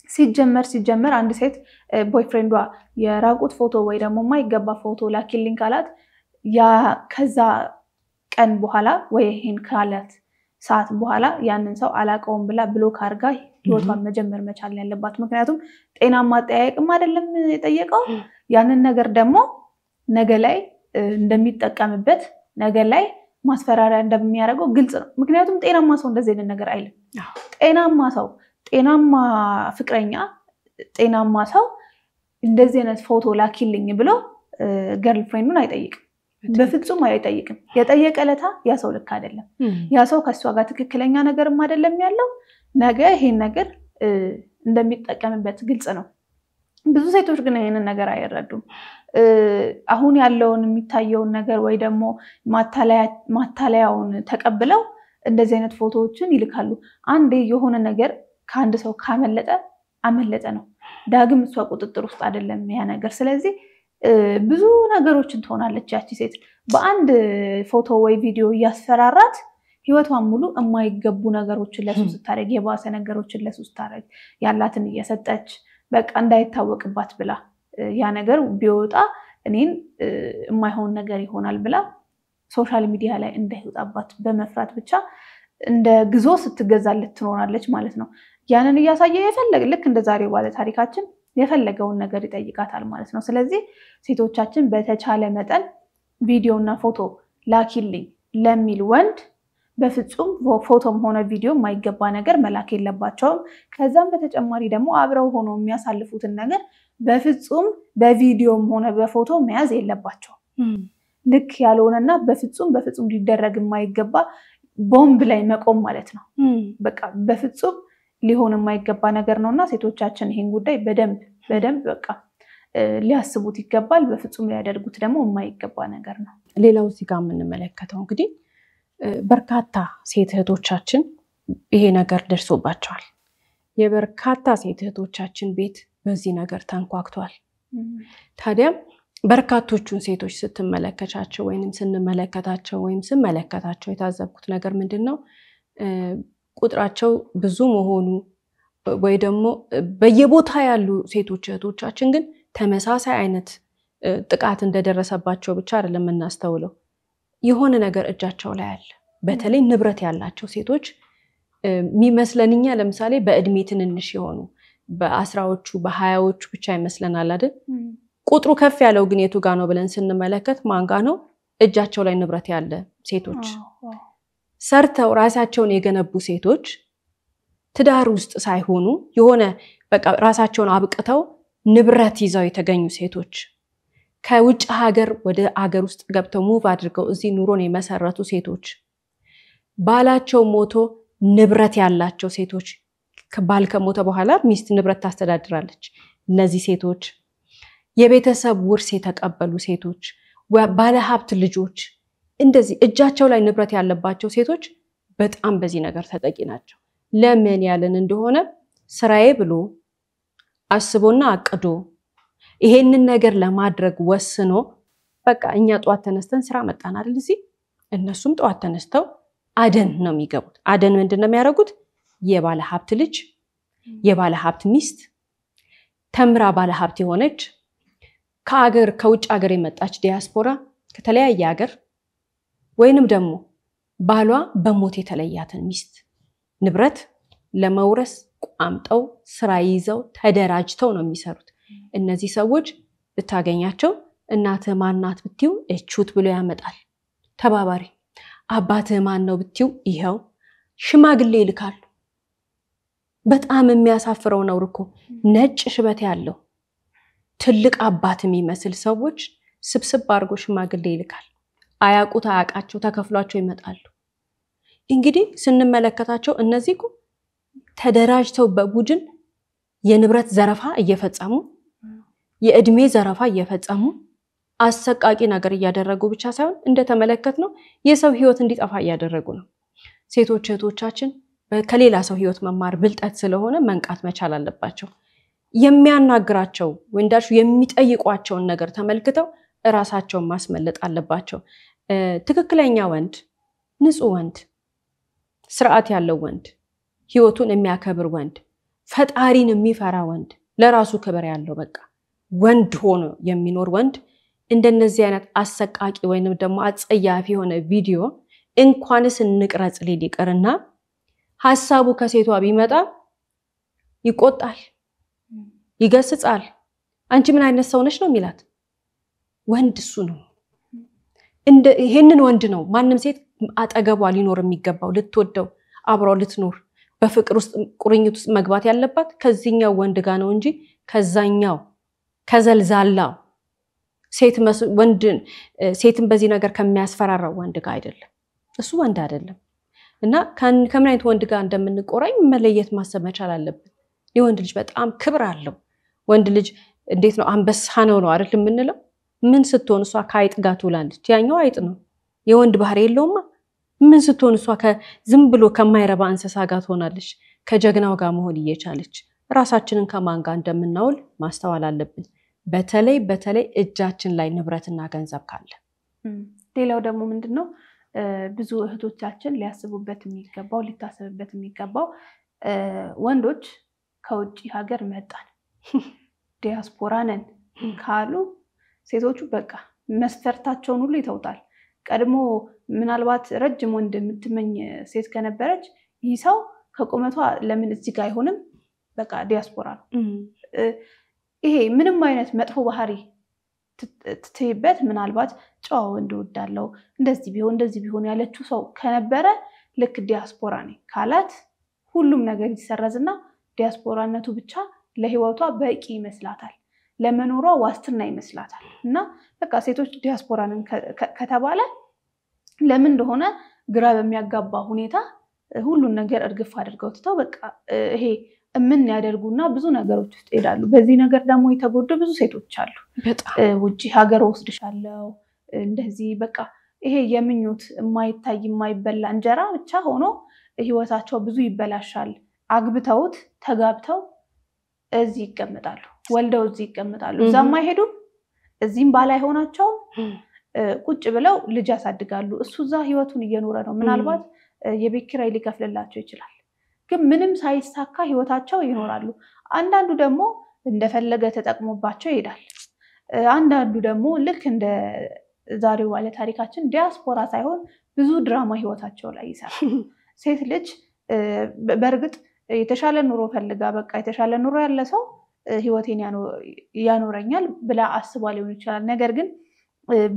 ሲጀመር አንድ ሴት ቦይፍሬንዷ የራቁት ፎቶ ወይ ደግሞ የማይገባ ፎቶ ላኪልኝ ካላት ያ ከዛ ቀን በኋላ ወይ ይሄን ካላት ሰዓት በኋላ ያንን ሰው አላቀውም ብላ ብሎክ አድርጋ ህይወቷን መጀመር መቻል ያለባት። ምክንያቱም ጤናማ አጠያየቅም አይደለም የጠየቀው። ያንን ነገር ደግሞ ነገ ላይ እንደሚጠቀምበት ነገ ላይ ማስፈራሪያ እንደሚያደርገው ግልጽ ነው። ምክንያቱም ጤናማ ሰው እንደዚህ አይነት ነገር አይልም። ጤናማ ፍቅረኛ፣ ጤናማ ሰው እንደዚህ አይነት ፎቶ ላኪልኝ ብሎ ገርልፍሬንዱን አይጠይቅም። በፍጹም አይጠይቅም። የጠየቀ ለታ ያ ሰው ልክ አይደለም። ያ ሰው ከሷ ጋር ትክክለኛ ነገርም አይደለም ያለው። ነገ ይሄን ነገር እንደሚጠቀምበት ግልጽ ነው። ብዙ ሴቶች ግን ይሄንን ነገር አይረዱም። አሁን ያለውን የሚታየውን ነገር ወይ ደግሞ ማታለያውን ተቀብለው እንደዚህ አይነት ፎቶዎችን ይልካሉ። አንዴ የሆነ ነገር ከአንድ ሰው አመለጠ ነው። ዳግም እሷ ቁጥጥር ውስጥ አይደለም ያ ነገር። ስለዚህ ብዙ ነገሮችን ትሆናለች ያቺ ሴት። በአንድ ፎቶ ወይ ቪዲዮ እያስፈራራት ህይወቷን ሙሉ የማይገቡ ነገሮችን ለሱ ስታደርግ፣ የባሰ ነገሮችን ለሱ ስታደርግ፣ ያላትን እየሰጠች በቃ እንዳይታወቅባት ብላ ያ ነገር ቢወጣ እኔን የማይሆን ነገር ይሆናል ብላ ሶሻል ሚዲያ ላይ እንዳይወጣባት በመፍራት ብቻ እንደ ግዞ ስትገዛለት ትኖራለች ማለት ነው። ያንን እያሳየ የፈለገ ልክ እንደ ዛሬው ባለ ታሪካችን የፈለገውን ነገር ይጠይቃታል ማለት ነው። ስለዚህ ሴቶቻችን በተቻለ መጠን ቪዲዮና ፎቶ ላኪልኝ ለሚል ወንድ በፍጹም ፎቶም ሆነ ቪዲዮ የማይገባ ነገር መላክ የለባቸውም። ከዛም በተጨማሪ ደግሞ አብረው ሆኖ የሚያሳልፉትን ነገር በፍጹም በቪዲዮም ሆነ በፎቶ መያዝ የለባቸውም። ልክ ያልሆነና በፍጹም ሊደረግ የማይገባ ቦምብ ላይ መቆም ማለት ነው። በቃ በፍጹም ሊሆን የማይገባ ነገር ነውና ሴቶቻችን ይሄን ጉዳይ በደንብ በቃ ሊያስቡት ይገባል። በፍጹም ሊያደርጉት ደግሞ የማይገባ ነገር ነው። ሌላው እዚህ ጋር የምንመለከተው እንግዲህ በርካታ ሴት እህቶቻችን ይሄ ነገር ደርሶባቸዋል። የበርካታ ሴት እህቶቻችን ቤት በዚህ ነገር ተንኳክቷል። ታዲያ በርካቶቹን ሴቶች ስትመለከታቸው ወይንም ስንመለከታቸው ወይም ስመለከታቸው የታዘብኩት ነገር ምንድነው? ቁጥራቸው ብዙ መሆኑ ወይ ደግሞ በየቦታ ያሉ ሴቶች እህቶቻችን ግን ተመሳሳይ አይነት ጥቃት እንደደረሰባቸው ብቻ አይደለም እናስተውለው። የሆነ ነገር እጃቸው ላይ አለ። በተለይ ንብረት ያላቸው ሴቶች የሚመስለንኛ ለምሳሌ በእድሜ ትንንሽ የሆኑ በ10ዎቹ በ20ዎቹ ብቻ ይመስለናል አይደል? ቁጥሩ ከፍ ያለው ግን የቱ ጋር ነው ብለን ስንመለከት ማን ጋር ነው? እጃቸው ላይ ንብረት ያለ ሴቶች፣ ሰርተው ራሳቸውን የገነቡ ሴቶች፣ ትዳር ውስጥ ሳይሆኑ የሆነ በቃ ራሳቸውን አብቅተው ንብረት ይዘው የተገኙ ሴቶች፣ ከውጭ ሀገር ወደ ሀገር ውስጥ ገብተው ሙቭ አድርገው እዚህ ኑሮን የመሰረቱ ሴቶች፣ ባላቸው ሞቶ ንብረት ያላቸው ሴቶች፣ ባል ከሞተ በኋላ ሚስት ንብረት ታስተዳድራለች። እነዚህ ሴቶች የቤተሰብ ውርስ የተቀበሉ ሴቶች፣ ባለሀብት ልጆች፣ እንደዚህ እጃቸው ላይ ንብረት ያለባቸው ሴቶች በጣም በዚህ ነገር ተጠቂ ናቸው። ለምን ያለን እንደሆነ ስራዬ ብሎ አስቦና አቅዶ ይሄንን ነገር ለማድረግ ወስኖ በቃ እኛ ጧት ተነስተን ስራ መጣን አይደል? እዚህ እነሱም ጧት ተነስተው አደን ነው የሚገቡት። አደን ምንድነው የሚያደርጉት? የባለ ሀብት ልጅ፣ የባለ ሀብት ሚስት፣ ተምራ ባለ ሀብት የሆነች ከውጭ ሀገር የመጣች ዲያስፖራ ከተለያየ ሀገር ወይንም ደግሞ ባሏ በሞት የተለያትን ሚስት ንብረት ለመውረስ ቋምጠው ስራ ይዘው ተደራጅተው ነው የሚሰሩት። እነዚህ ሰዎች ብታገኛቸው እናትህ ማናት ብትዩ እቹት ብሎ ያመጣል ተባባሪ። አባትህ ማን ነው ብትዩ ይሄው ሽማግሌ ይልካሉ። በጣም የሚያሳፍረው ነው እኮ ነጭ ሽበት ያለው ትልቅ አባት የሚመስል ሰዎች ስብስብ አድርጎ ሽማግሌ ይልካል። አያውቁት አያውቃቸው ተከፍሏቸው ይመጣሉ። እንግዲህ ስንመለከታቸው እነዚህ እኮ ተደራጅተው በቡድን የንብረት ዘረፋ እየፈጸሙ የእድሜ ዘረፋ እየፈጸሙ አሰቃቂ ነገር እያደረጉ ብቻ ሳይሆን እንደተመለከትነው የሰው ህይወት እንዲጠፋ እያደረጉ ነው። ሴቶች እህቶቻችን ከሌላ ሰው ህይወት መማር ብልጠት ስለሆነ መንቃት መቻል አለባቸው። የሚያናግራቸው ወንዳሹ የሚጠይቋቸውን ነገር ተመልክተው ራሳቸውን ማስመለጥ አለባቸው። ትክክለኛ ወንድ፣ ንጹህ ወንድ፣ ስርዓት ያለው ወንድ፣ ህይወቱን የሚያከብር ወንድ፣ ፈጣሪን የሚፈራ ወንድ፣ ለራሱ ክብር ያለው በቃ ወንድ ሆኖ የሚኖር ወንድ እንደነዚህ አይነት አሰቃቂ ወይንም ደግሞ አጸያፊ የሆነ ቪዲዮ እንኳንስ እንቅረጽ ሊል ይቅርና ሐሳቡ ከሴቷ ቢመጣ ይቆጣል፣ ይገስጻል። አንቺ ምን አይነት ሰው ነሽ ነው የሚላት። ወንድ እሱ ነው። ይሄንን ወንድ ነው ማንም ሴት አጠገቧ ሊኖር የሚገባው፣ ልትወደው፣ አብራው ልትኖር፣ በፍቅር ውስጥ ቁርኝት ውስጥ መግባት ያለባት ከዚህኛው ወንድ ጋር ነው እንጂ ከዛኛው ከዘልዛላው ሴትን በዚህ ነገር ከሚያስፈራራው ወንድ ጋር አይደለም። እሱ ወንድ አይደለም። እና ከምን አይነት ወንድ ጋር እንደምንቆራኝ መለየት ማሰብ መቻል አለብን። የወንድ ልጅ በጣም ክብር አለው። ወንድ ልጅ እንዴት ነው አንበሳ ነው አይደል የምንለው? ምን ስትሆን እሷ ከአይጥ ጋር ትውላለች፣ ያኛው አይጥ ነው። የወንድ ባህሪ የለውማ። ምን ስትሆን እሷ ዝም ብሎ ከማይረባ እንስሳ ጋር ትሆናለች። ከጀግናው ጋር መሆን እየቻለች ራሳችንን ከማን ጋር እንደምናውል ማስተዋል አለብን። በተለይ እጃችን ላይ ንብረትና ገንዘብ ካለ። ሌላው ደግሞ ምንድነው ብዙ እህቶቻችን ሊያስቡበት የሚገባው ሊታሰብበት የሚገባው ወንዶች ከውጭ ሀገር መጣን ዲያስፖራ ነን ካሉ ሴቶቹ በቃ መስፈርታቸውን ሁሉ ይተውታል። ቀድሞ ምናልባት ረጅም ወንድ የምትመኝ ሴት ከነበረች ይህ ሰው ከቁመቷ ለምን እዚህ ጋር አይሆንም? በቃ ዲያስፖራ ነው። ይሄ ምንም አይነት መጥፎ ባህሪ ትትይበት ምናልባት ጨዋ ወንድ እወዳለሁ እንደዚህ ቢሆን ያለችው ሰው ከነበረ ልክ ዲያስፖራ ነኝ ካላት ሁሉም ነገር ይሰረዝና ዲያስፖራነቱ ብቻ ለህይወቷ በቂ ይመስላታል፣ ለመኖሯ ዋስትና ይመስላታል። እና በቃ ሴቶች ዲያስፖራ ነን ከተባለ ለምን እንደሆነ ግራ በሚያጋባ ሁኔታ ሁሉን ነገር እርግፍ አድርገው ትተው በቃ ይሄ ምን ያደርጉና ብዙ ነገሮች ውስጥ ይሄዳሉ። በዚህ ነገር ደግሞ የተጎዱ ብዙ ሴቶች አሉ። ውጪ ሀገር ወስድሻለሁ እንደዚህ በቃ ይሄ የምኞት የማይታይ የማይበላ እንጀራ ብቻ ሆኖ ህይወታቸው ብዙ ይበላሻል። አግብተውት ተጋብተው እዚህ ይቀመጣሉ፣ ወልደው እዚህ ይቀመጣሉ። እዛም አይሄዱም፣ እዚህም ባላይ ሆናቸው ቁጭ ብለው ልጅ ያሳድጋሉ። እሱ እዛ ህይወቱን እየኖረ ነው። ምናልባት የቤት ኪራይ ሊከፍልላቸው ይችላል፣ ግን ምንም ሳይሳካ ህይወታቸው ይኖራሉ። አንዳንዱ ደግሞ እንደፈለገ ተጠቅሞባቸው ይሄዳል። አንዳንዱ ደግሞ ልክ እንደ ዛሬው ባለ ታሪካችን ዲያስፖራ ሳይሆን ብዙ ድራማ ህይወታቸው ላይ ይሰራል። ሴት ልጅ በእርግጥ የተሻለ ኑሮ ፈልጋ በቃ የተሻለ ኑሮ ያለ ሰው ህይወቴን ያኖረኛል ብላ አስባ ሊሆን ይችላል። ነገር ግን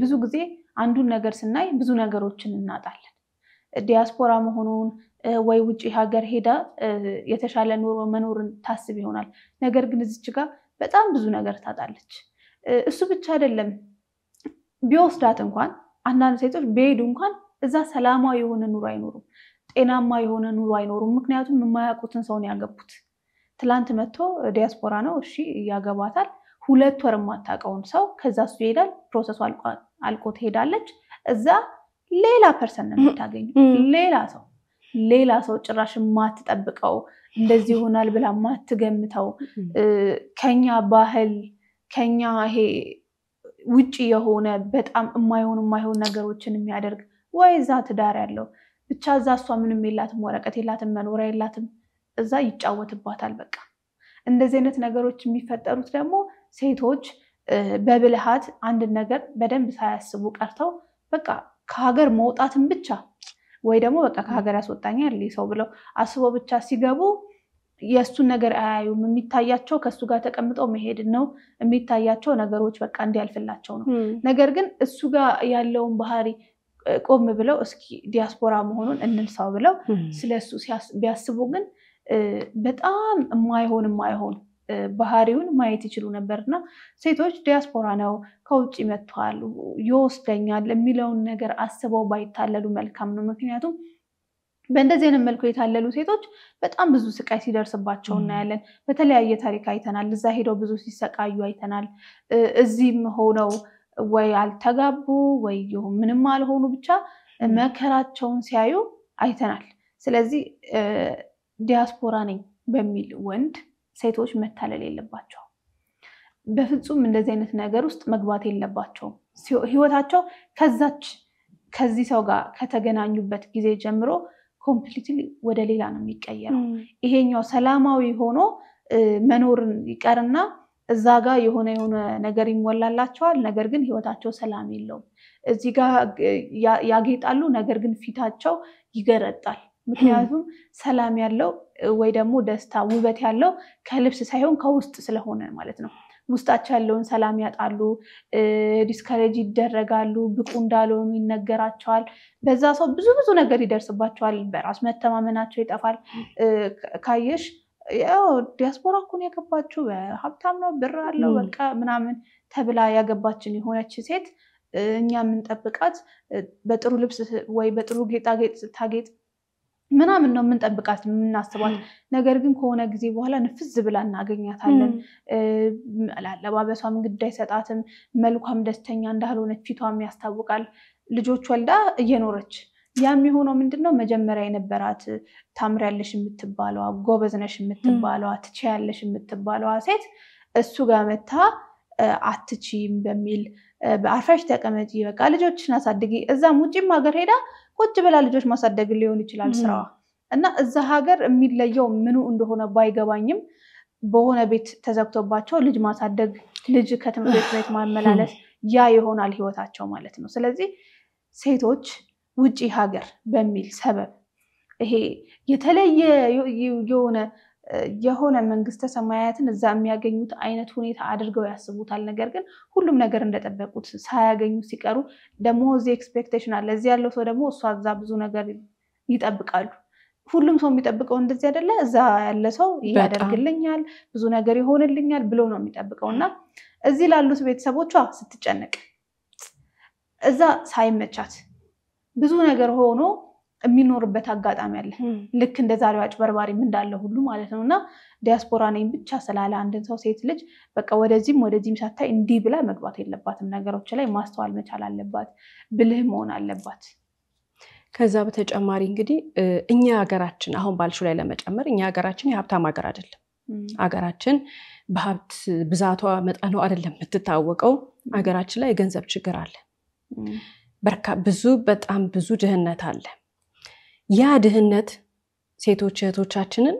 ብዙ ጊዜ አንዱን ነገር ስናይ ብዙ ነገሮችን እናጣለን። ዲያስፖራ መሆኑን ወይ ውጪ ሀገር ሄዳ የተሻለ ኑሮ መኖርን ታስብ ይሆናል። ነገር ግን እዚች ጋር በጣም ብዙ ነገር ታጣለች። እሱ ብቻ አይደለም፣ ቢወስዳት እንኳን አንዳንድ ሴቶች ቢሄዱ እንኳን እዛ ሰላማዊ የሆነ ኑሮ አይኖሩም፣ ጤናማ የሆነ ኑሮ አይኖሩም። ምክንያቱም የማያውቁትን ሰው ነው ያገቡት። ትላንት መጥቶ ዲያስፖራ ነው እሺ ያገባታል። 2 ወር የማታውቀውን ሰው ከዛ እሱ ይሄዳል፣ ፕሮሰሱ አልቆ ትሄዳለች። እዛ ሌላ ፐርሰን ነው የምታገኘው፣ ሌላ ሰው ጭራሽ የማትጠብቀው እንደዚህ ይሆናል ብላ የማትገምተው ከኛ ባህል ከኛ ይሄ ውጪ የሆነ በጣም የማይሆን ነገሮችን የሚያደርግ ወይ እዛ ትዳር ያለው ብቻ እዛ እሷ ምንም የላትም፣ ወረቀት የላትም፣ መኖሪያ የላትም፣ እዛ ይጫወትባታል። በቃ እንደዚህ አይነት ነገሮች የሚፈጠሩት ደግሞ ሴቶች በብልሃት አንድ ነገር በደንብ ሳያስቡ ቀርተው በቃ ከሀገር መውጣትን ብቻ ወይ ደግሞ በቃ ከሀገር ያስወጣኛል ሰው ብለው አስበው ብቻ ሲገቡ የእሱን ነገር አያዩም። የሚታያቸው ከእሱ ጋር ተቀምጠው መሄድ ነው የሚታያቸው ነገሮች በቃ እንዲያልፍላቸው ነው። ነገር ግን እሱ ጋር ያለውን ባህሪ ቆም ብለው እስኪ ዲያስፖራ መሆኑን እንልሳው ብለው ስለሱ ቢያስቡ ግን በጣም የማይሆን ባህሪውን ማየት ይችሉ ነበርና ሴቶች ዲያስፖራ ነው ከውጭ መጥቷል ይወስደኛል የሚለውን ነገር አስበው ባይታለሉ መልካም ነው። ምክንያቱም በእንደዚህ አይነት መልኩ የታለሉ ሴቶች በጣም ብዙ ስቃይ ሲደርስባቸው እናያለን። በተለያየ ታሪክ አይተናል። እዛ ሄደው ብዙ ሲሰቃዩ አይተናል። እዚህም ሆነው ወይ አልተጋቡ ወይ ምንም አልሆኑ ብቻ መከራቸውን ሲያዩ አይተናል። ስለዚህ ዲያስፖራ ነኝ በሚል ወንድ ሴቶች መታለል የለባቸው። በፍጹም እንደዚህ አይነት ነገር ውስጥ መግባት የለባቸው። ህይወታቸው ከዚህ ሰው ጋር ከተገናኙበት ጊዜ ጀምሮ ኮምፕሊትሊ ወደ ሌላ ነው የሚቀየረው። ይሄኛው ሰላማዊ ሆኖ መኖርን ይቀርና እዛ ጋር የሆነ ነገር ይሞላላቸዋል። ነገር ግን ህይወታቸው ሰላም የለውም። እዚህ ጋር ያጌጣሉ፣ ነገር ግን ፊታቸው ይገረጣል። ምክንያቱም ሰላም ያለው ወይ ደግሞ ደስታ ውበት ያለው ከልብስ ሳይሆን ከውስጥ ስለሆነ ማለት ነው። ውስጣቸው ያለውን ሰላም ያጣሉ፣ ዲስከሬጅ ይደረጋሉ፣ ብቁ እንዳልሆኑ ይነገራቸዋል። በዛ ሰው ብዙ ነገር ይደርስባቸዋል። በራስ መተማመናቸው ይጠፋል። ካየሽ ያው ዲያስፖራ እኮ ነው ያገባችው በሀብታም ነው ብር አለው በቃ ምናምን ተብላ ያገባችን የሆነች ሴት እኛ የምንጠብቃት በጥሩ ልብስ ወይ በጥሩ ጌጣጌጥ ስታጌጥ ምናምን ነው የምንጠብቃት የምናስባት። ነገር ግን ከሆነ ጊዜ በኋላ ንፍዝ ብላ እናገኛታለን። አለባበሷም ግድ አይሰጣትም፣ መልኳም ደስተኛ እንዳልሆነች ፊቷም ያስታውቃል። ልጆች ወልዳ እየኖረች ያም የሆነው ምንድነው መጀመሪያ የነበራት ታምሪያለሽ የምትባለዋ ጎበዝነሽ የምትባለዋ ትችያለሽ የምትባለዋ ሴት እሱ ጋር መታ አትችይም በሚል በአርፈሽ ተቀመጪ በቃ ልጆችሽን አሳድጊ። እዛም ውጪም ሀገር ሄዳ ቁጭ ብላ ልጆች ማሳደግ ሊሆን ይችላል ስራዋ። እና እዛ ሀገር የሚለየው ምኑ እንደሆነ ባይገባኝም በሆነ ቤት ተዘግቶባቸው ልጅ ማሳደግ፣ ልጅ ከትምህርት ቤት ማመላለስ ያ ይሆናል ህይወታቸው ማለት ነው። ስለዚህ ሴቶች ውጪ ሀገር በሚል ሰበብ ይሄ የተለየ የሆነ መንግስተ ሰማያትን እዛ የሚያገኙት አይነት ሁኔታ አድርገው ያስቡታል። ነገር ግን ሁሉም ነገር እንደጠበቁት ሳያገኙ ሲቀሩ ደግሞ እዚህ ኤክስፔክቴሽን አለ። እዚህ ያለው ሰው ደግሞ እሷ እዛ ብዙ ነገር ይጠብቃሉ። ሁሉም ሰው የሚጠብቀው እንደዚህ አይደለ? እዛ ያለ ሰው ያደርግልኛል፣ ብዙ ነገር ይሆንልኛል ብሎ ነው የሚጠብቀው። እና እዚህ ላሉት ቤተሰቦቿ ስትጨነቅ እዛ ሳይመቻት ብዙ ነገር ሆኖ የሚኖርበት አጋጣሚ አለ። ልክ እንደ ዛሬው አጭበርባሪም እንዳለ ሁሉ ማለት ነው። እና ዲያስፖራ ነኝ ብቻ ስላለ አንድን ሰው ሴት ልጅ በቃ ወደዚህም ሳታይ እንዲህ ብላ መግባት የለባትም። ነገሮች ላይ ማስተዋል መቻል አለባት፣ ብልህ መሆን አለባት። ከዛ በተጨማሪ እንግዲህ እኛ ሀገራችን አሁን ባልሹ ላይ ለመጨመር እኛ ሀገራችን የሀብታም ሀገር አይደለም። ሀገራችን በሀብት ብዛቷ መጠኗ አይደለም የምትታወቀው። ሀገራችን ላይ የገንዘብ ችግር አለ። በጣም ብዙ ድህነት አለ። ያ ድህነት ሴቶች እህቶቻችንን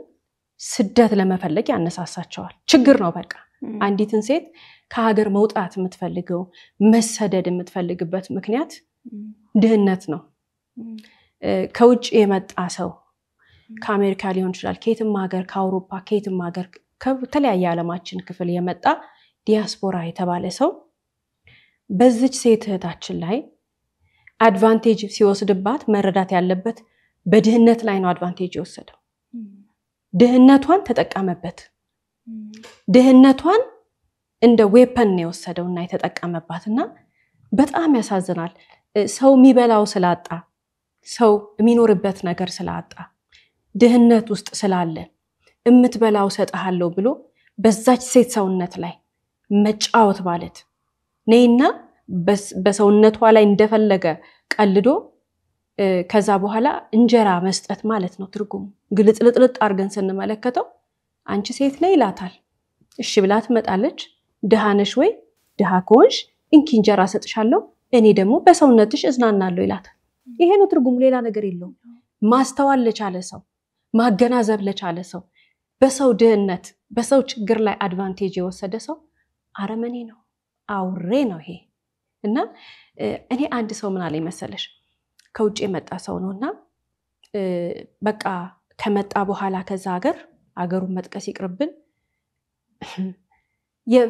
ስደት ለመፈለግ ያነሳሳቸዋል። ችግር ነው በቃ። አንዲትን ሴት ከሀገር መውጣት የምትፈልገው መሰደድ የምትፈልግበት ምክንያት ድህነት ነው። ከውጭ የመጣ ሰው ከአሜሪካ ሊሆን ይችላል፣ ከየትም ሀገር፣ ከአውሮፓ፣ ከየትም ሀገር፣ ከተለያየ ዓለማችን ክፍል የመጣ ዲያስፖራ የተባለ ሰው በዚች ሴት እህታችን ላይ አድቫንቴጅ ሲወስድባት መረዳት ያለበት በድህነት ላይ ነው አድቫንቴጅ የወሰደው። ድህነቷን ተጠቀመበት። ድህነቷን እንደ ዌፐን ነው የወሰደውና የተጠቀመባትና በጣም ያሳዝናል። ሰው የሚበላው ስላጣ፣ ሰው የሚኖርበት ነገር ስላጣ፣ ድህነት ውስጥ ስላለ እምትበላው ሰጣሃለው ብሎ በዛች ሴት ሰውነት ላይ መጫወት ማለት ነይና በሰውነቷ ላይ እንደፈለገ ቀልዶ ከዛ በኋላ እንጀራ መስጠት ማለት ነው ትርጉሙ። ግልጥልጥልጥ አድርገን ስንመለከተው አንቺ ሴት ነይ ይላታል። እሺ ብላ ትመጣለች። ድሃ ነሽ ወይ? ድሃ ከሆንሽ እንኪ እንጀራ ሰጥሻለሁ፣ እኔ ደግሞ በሰውነትሽ እዝናናለሁ ይላታል። ይሄ ነው ትርጉሙ፣ ሌላ ነገር የለውም። ማስተዋል ለቻለ ሰው፣ ማገናዘብ ለቻለ ሰው፣ በሰው ድህነት በሰው ችግር ላይ አድቫንቴጅ የወሰደ ሰው አረመኔ ነው፣ አውሬ ነው ይሄ። እና እኔ አንድ ሰው ምን አለኝ መሰለሽ፣ ከውጭ የመጣ ሰው ነውና በቃ ከመጣ በኋላ ከዛ ሀገሩን መጥቀስ ይቅርብን፣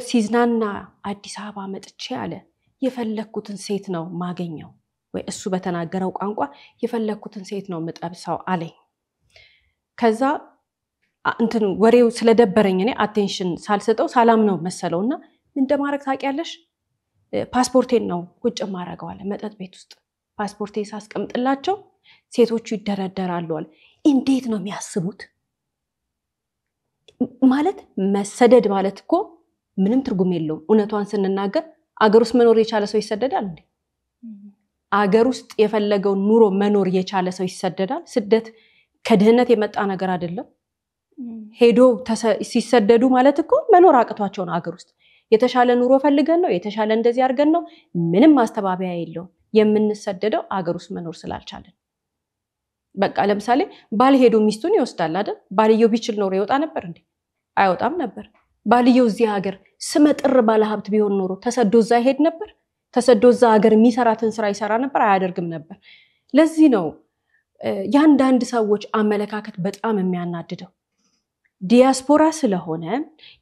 ሲዝናና አዲስ አበባ መጥቼ አለ የፈለኩትን ሴት ነው ማገኘው፣ ወይ እሱ በተናገረው ቋንቋ የፈለኩትን ሴት ነው መጠብሰው አለኝ። ከዛ እንትን ወሬው ስለደበረኝ እኔ አቴንሽን ሳልሰጠው ሰላም ነው መሰለውና እንደማረግ ታውቂያለሽ፣ ፓስፖርቴን ነው ቁጭ ማረገው አለ መጠጥ ቤት ውስጥ። ፓስፖርቴን ሳስቀምጥላቸው ሴቶቹ ይደረደራሉ አለ። እንዴት ነው የሚያስቡት? ማለት መሰደድ ማለት እኮ ምንም ትርጉም የለውም። እውነቷን ስንናገር አገር ውስጥ መኖር የቻለ ሰው ይሰደዳል እንዴ? አገር ውስጥ የፈለገው ኑሮ መኖር የቻለ ሰው ይሰደዳል? ስደት ከድህነት የመጣ ነገር አይደለም። ሄዶ ሲሰደዱ ማለት እኮ መኖር አቅቷቸው ነው። አገር ውስጥ የተሻለ ኑሮ ፈልገን ነው፣ የተሻለ እንደዚህ አድርገን ነው። ምንም ማስተባበያ የለውም። የምንሰደደው አገር ውስጥ መኖር ስላልቻለን። በቃ ለምሳሌ ባል ሄዶ ሚስቱን ይወስዳል አይደል? ባልየው ቢችል ኖሮ ይወጣ ነበር እንዴ? አይወጣም ነበር። ባልየው እዚህ ሀገር ስመጥር ባለ ሀብት ቢሆን ኖሮ ተሰዶ እዛ ይሄድ ነበር? ተሰዶ እዛ ሀገር የሚሰራትን ስራ ይሰራ ነበር? አያደርግም ነበር። ለዚህ ነው ያንዳንድ ሰዎች አመለካከት በጣም የሚያናድደው። ዲያስፖራ ስለሆነ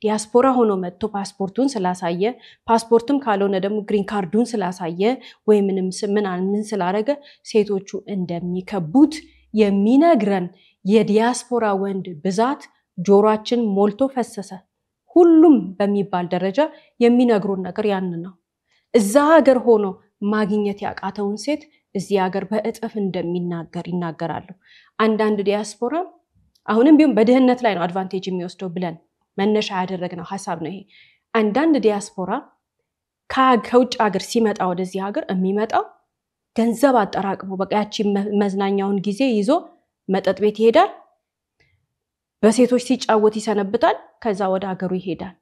ዲያስፖራ ሆኖ መጥቶ ፓስፖርቱን ስላሳየ፣ ፓስፖርትም ካልሆነ ደግሞ ግሪን ካርዱን ስላሳየ ወይ ምንም ምን ስላረገ ሴቶቹ እንደሚከቡት የሚነግረን የዲያስፖራ ወንድ ብዛት ጆሮአችን ሞልቶ ፈሰሰ። ሁሉም በሚባል ደረጃ የሚነግሩን ነገር ያንን ነው። እዛ ሀገር ሆኖ ማግኘት ያቃተውን ሴት እዚህ ሀገር በእጥፍ ይናገራሉ። አንዳንድ ዲያስፖራ አሁንም ቢሆን በድህነት ላይ ነው አድቫንቴጅ የሚወስደው ብለን መነሻ ያደረግነው ሐሳብ ነው ይሄ። አንዳንድ ዲያስፖራ ከውጭ ሀገር ሲመጣ ወደዚህ ሀገር የሚመጣው ገንዘብ አጠራቅሞ በቃ ያቺ መዝናኛውን ጊዜ ይዞ መጠጥ ቤት ይሄዳል፣ በሴቶች ሲጫወት ይሰነብታል፣ ከዛ ወደ ሀገሩ ይሄዳል።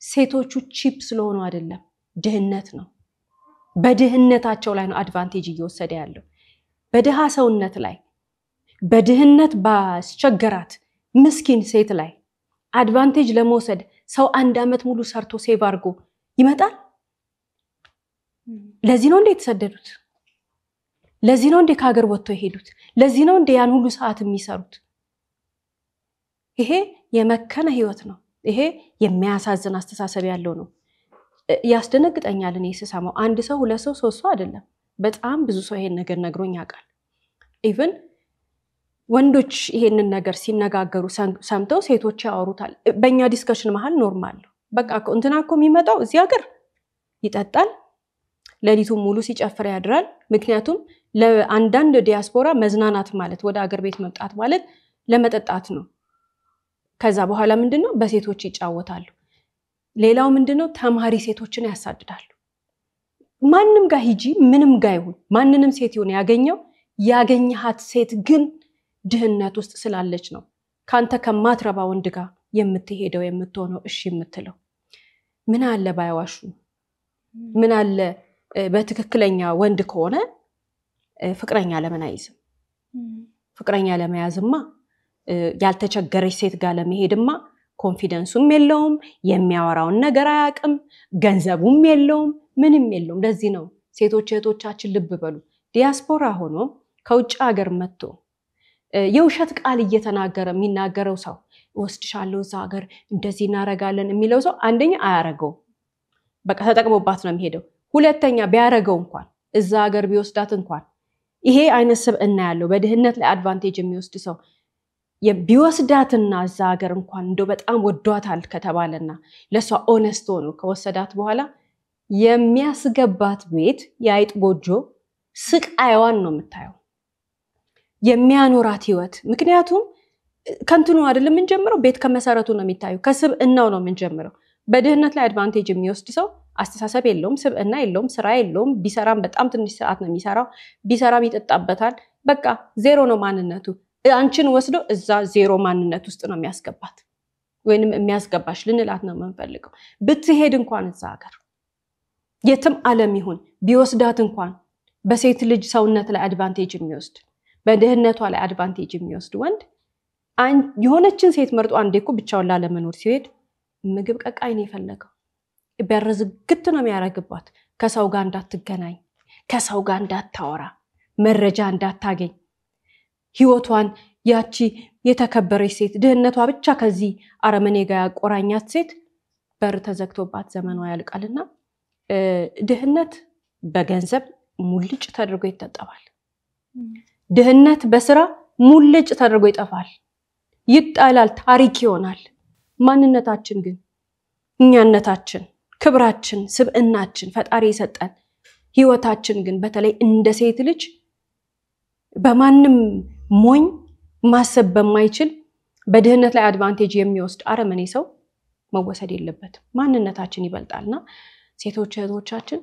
ሴቶቹ ቺፕ ስለሆኑ አይደለም፣ ድህነት ነው። በድህነታቸው ላይ ነው አድቫንቴጅ እየወሰደ ያለው። በድሃ ሰውነት ላይ በድህነት ባስቸገራት ምስኪን ሴት ላይ አድቫንቴጅ ለመውሰድ ሰው 1 ዓመት ሙሉ ሰርቶ ሴቭ አድርጎ ይመጣል። ለዚህ ነው እንዴ የተሰደዱት? ለዚህ ነው እንደ ከሀገር ወጥቶ የሄዱት? ለዚህ ነው እንደ ያን ሁሉ ሰዓት የሚሰሩት? ይሄ የመከነ ህይወት ነው። ይሄ የሚያሳዝን አስተሳሰብ ያለው ነው። ያስደነግጠኛል እኔ ስሰማው። አንድ ሰው፣ ሁለት ሰው፣ ሶስት ሰው አይደለም፣ በጣም ብዙ ሰው ይሄን ነገር ነግሮኝ ያውቃል። ኢቭን ወንዶች ይሄንን ነገር ሲነጋገሩ ሰምተው ሴቶች ያወሩታል። በእኛ ዲስከሽን መሃል ኖርማል ነው። በቃ እንትና እኮ የሚመጣው እዚህ ሀገር ይጠጣል፣ ሌሊቱን ሙሉ ሲጨፍር ያድራል። ምክንያቱም ለአንዳንድ ዲያስፖራ መዝናናት ማለት ወደ ሀገር ቤት መምጣት ማለት ለመጠጣት ነው። ከዛ በኋላ ምንድነው በሴቶች ይጫወታሉ። ሌላው ምንድነው ተማሪ ሴቶችን ያሳድዳሉ። ማንንም ጋር ሂጂ ምንም ጋር ይሁን ማንንም ሴት ይሁን ያገኘሃት ሴት ግን ድህነት ውስጥ ስላለች ነው ካንተ ከማትረባ ወንድ ጋር የምትሄደው የምትሆነው እሺ የምትለው። ምን አለ ባይዋሹ? ምን አለ በትክክለኛ ወንድ ከሆነ ፍቅረኛ ለምን አይዝም? ፍቅረኛ ለመያዝማ ያልተቸገረች ሴት ጋር ለመሄድማ ኮንፊደንሱም የለውም፣ የሚያወራውን ነገር አያውቅም፣ ገንዘቡም የለውም፣ ምንም የለውም። ለዚህ ነው ሴቶች እህቶቻችን ልብ በሉ፣ ዲያስፖራ ሆኖ ከውጭ ሀገር መጥቶ የውሸት ቃል እየተናገረ የሚናገረው ሰው ወስድሻለሁ እዛ ሀገር እንደዚህ እናረጋለን የሚለው ሰው አንደኛ አያረገው፣ በቃ ተጠቅሞባት ነው የሚሄደው። ሁለተኛ ቢያረገው እንኳን እዛ ሀገር ቢወስዳት እንኳን ይሄ አይነት ስብዕና ያለው በድህነት ላይ አድቫንቴጅ የሚወስድ ሰው ቢወስዳትና እዛ ሀገር እንኳን እንደው በጣም ወዷታል ከተባለና ለሷ ኦነስት ሆኖ ከወሰዳት በኋላ የሚያስገባት ቤት የአይጥ ጎጆ ስቃይዋን ነው የምታየው፣ የሚያኖራት ህይወት። ምክንያቱም ከንትኑ አይደለም የምንጀምረው፣ ቤት ከመሰረቱ ነው የሚታየው፣ ከስብዕናው ነው የምንጀምረው። በድህነት ላይ አድቫንቴጅ የሚወስድ ሰው አስተሳሰብ የለውም፣ ስብዕና የለውም፣ ስራ የለውም። ቢሰራም በጣም ትንሽ ሰዓት ነው የሚሰራው፣ ቢሰራም ይጠጣበታል። በቃ ዜሮ ነው ማንነቱ። አንቺን ወስዶ እዛ ዜሮ ማንነት ውስጥ ነው የሚያስገባት ወይንም የሚያስገባሽ ልንላት ነው የምንፈልገው። ብትሄድ እንኳን እዛ ሀገር የትም ዓለም ይሁን ቢወስዳት እንኳን በሴት ልጅ ሰውነት ላይ አድቫንቴጅ የሚወስድ በድህነቷ ላይ አድቫንቴጅ የሚወስድ ወንድ የሆነችን ሴት መርጦ አንዴ እኮ ብቻውን ላለመኖር ሲሄድ ምግብ ቀቃይ ነው የፈለገው። በርዝግት ነው የሚያረግባት። ከሰው ጋር እንዳትገናኝ፣ ከሰው ጋር እንዳታወራ፣ መረጃ እንዳታገኝ፣ ህይወቷን ያቺ የተከበረች ሴት ድህነቷ ብቻ ከዚህ አረመኔ ጋር ያቆራኛት ሴት በር ተዘግቶባት ዘመኗ ያልቃልና ድህነት በገንዘብ ሙልጭ ተደርጎ ይተጠባል። ድህነት በስራ ሙልጭ ተደርጎ ይጠፋል፣ ይጣላል፣ ታሪክ ይሆናል። ማንነታችን ግን እኛነታችን፣ ክብራችን፣ ስብዕናችን ፈጣሪ የሰጠን ህይወታችን ግን በተለይ እንደ ሴት ልጅ በማንም ሞኝ ማሰብ በማይችል በድህነት ላይ አድቫንቴጅ የሚወስድ አረመኔ ሰው መወሰድ የለበትም። ማንነታችን ይበልጣልና ሴቶች እህቶቻችን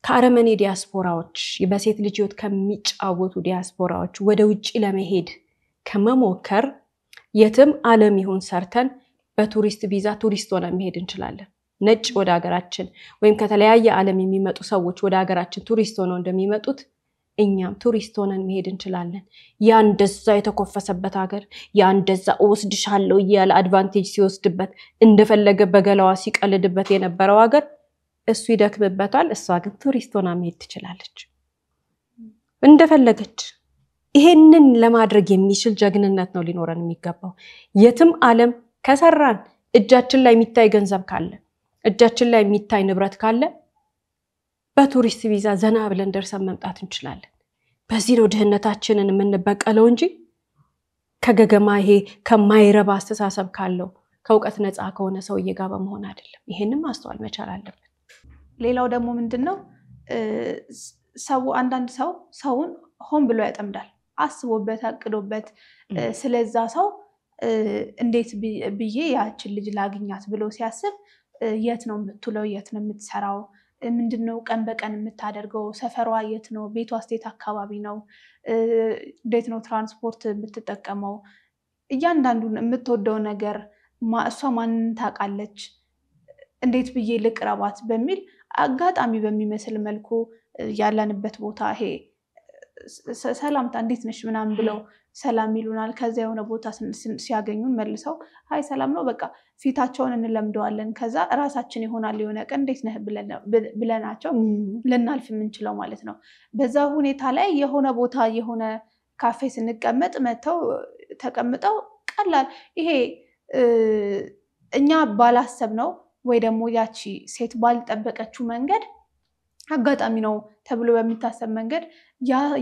ከአረመኔ ዲያስፖራዎች በሴት ልጅ ህይወት ከሚጫወቱ ዲያስፖራዎች ወደ ውጪ ለመሄድ ከመሞከር የትም ዓለም ይሁን ሰርተን በቱሪስት ቪዛ ቱሪስት ሆነን መሄድ እንችላለን። ነጭ ወደ ሀገራችን ወይም ከተለያየ ዓለም የሚመጡ ሰዎች ወደ ሀገራችን ቱሪስት ሆነው እንደሚመጡት እኛም ቱሪስት ሆነን መሄድ እንችላለን። ያ እንደዛ የተኮፈሰበት ሀገር፣ ያ እንደዛ ወስድሻለሁ እያለ አድቫንቴጅ ሲወስድበት እንደፈለገ በገላዋ ሲቀልድበት የነበረው ሀገር እሱ ይደክምበታል፣ እሷ ግን ቱሪስት ሆና መሄድ ትችላለች እንደፈለገች። ይሄንን ለማድረግ የሚችል ጀግንነት ነው ሊኖረን የሚገባው። የትም ዓለም ከሰራን እጃችን ላይ የሚታይ ገንዘብ ካለ፣ እጃችን ላይ የሚታይ ንብረት ካለ በቱሪስት ቪዛ ዘና ብለን ደርሰን መምጣት እንችላለን። በዚህ ነው ድህነታችንን የምንበቀለው እንጂ ከገገማ ይሄ ከማይረባ አስተሳሰብ ካለው ከእውቀት ነፃ ከሆነ ሰውዬ ጋር በመሆን አይደለም። ይሄንን ማስተዋል መቻል አለብን። ሌላው ደግሞ ምንድነው አንዳንድ ሰው ሰውን ሆን ብሎ ያጠምዳል። አስቦበት አቅዶበት ስለዛ ሰው እንዴት ብዬ ያችን ልጅ ላግኛት ብሎ ሲያስብ የት ነው የምትውለው፣ የት ነው የምትሰራው፣ ምንድነው ቀን በቀን የምታደርገው፣ ሰፈሯ የት ነው፣ ቤቷ ስቴት አካባቢ ነው፣ እንዴት ነው ትራንስፖርት የምትጠቀመው፣ እያንዳንዱን የምትወደው ነገር እሷ ማንን ታውቃለች፣ እንዴት ብዬ ልቅረባት በሚል አጋጣሚ በሚመስል መልኩ ያለንበት ቦታ ይሄ ሰላምታ እንዴት ነሽ ምናምን ብለው ሰላም ይሉናል። ከዛ የሆነ ቦታ ሲያገኙን መልሰው አይ ሰላም ነው በቃ ፊታቸውን እንለምደዋለን። ከዛ ራሳችን ይሆናል የሆነ ቀን እንዴት ነህ ብለናቸው ልናልፍ የምንችለው ማለት ነው። በዛ ሁኔታ ላይ የሆነ ቦታ የሆነ ካፌ ስንቀመጥ መተው ተቀምጠው ቀላል ይሄ እኛ ባላሰብነው ወይ ደግሞ ያቺ ሴት ባልጠበቀችው መንገድ አጋጣሚ ነው ተብሎ በሚታሰብ መንገድ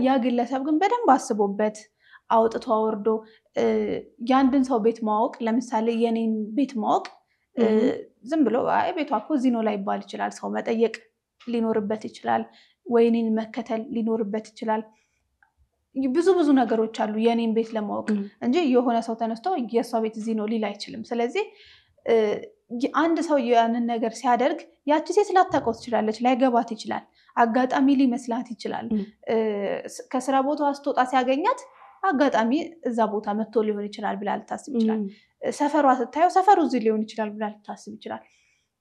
ያ ግለሰብ ግን በደንብ አስቦበት አውጥቶ አወርዶ የአንድን ሰው ቤት ማወቅ ለምሳሌ የኔን ቤት ማወቅ ዝም ብሎ አይ ቤቷ እኮ እዚህ ነው ላይባል ይችላል። ሰው መጠየቅ ሊኖርበት ይችላል፣ ወይኔን መከተል ሊኖርበት ይችላል። ብዙ ነገሮች አሉ የኔን ቤት ለማወቅ እንጂ የሆነ ሰው ተነስቶ የሷ ቤት እዚህ ነው ሊል አይችልም። ስለዚህ አንድ ሰው ያንን ነገር ሲያደርግ ያቺ ሴት ላታውቀው ትችላለች፣ ላይገባት ይችላል፣ አጋጣሚ ሊመስላት ይችላል። ከስራ ቦታ ስትወጣ ሲያገኛት አጋጣሚ እዛ ቦታ መጥቶ ሊሆን ይችላል ብላ ልታስብ ይችላል። ሰፈሯ ስታየው ሰፈሩ እዚህ ሊሆን ይችላል ብላ ልታስብ ይችላል።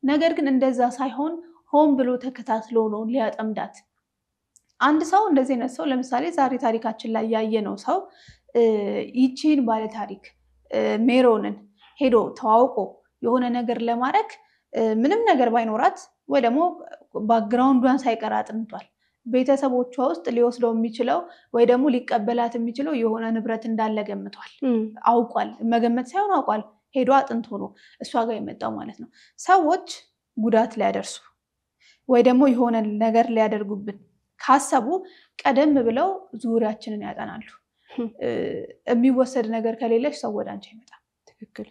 ነገር ግን እንደዛ ሳይሆን ሆን ብሎ ተከታትሎ ነው ሊያጠምዳት። አንድ ሰው እንደዚህ አይነት ሰው ለምሳሌ ዛሬ ታሪካችን ላይ ያየነው ሰው ይቺን ባለ ታሪክ ሜሮንን ሄዶ ተዋውቆ የሆነ ነገር ለማድረግ ምንም ነገር ባይኖራት ወይ ደግሞ ባክግራውንዷን ሳይቀር አጥንቷል። ቤተሰቦቿ ውስጥ ሊወስደው የሚችለው ወይ ደግሞ ሊቀበላት የሚችለው የሆነ ንብረት እንዳለ ገምቷል፣ አውቋል። መገመት ሳይሆን አውቋል። ሄዶ አጥንቶ ነው እሷ ጋር የመጣው ማለት ነው። ሰዎች ጉዳት ሊያደርሱ ወይ ደግሞ የሆነ ነገር ሊያደርጉብን ካሰቡ ቀደም ብለው ዙሪያችንን ያጠናሉ። የሚወሰድ ነገር ከሌለሽ ሰው ወደ አንቺ አይመጣም። ትክክል።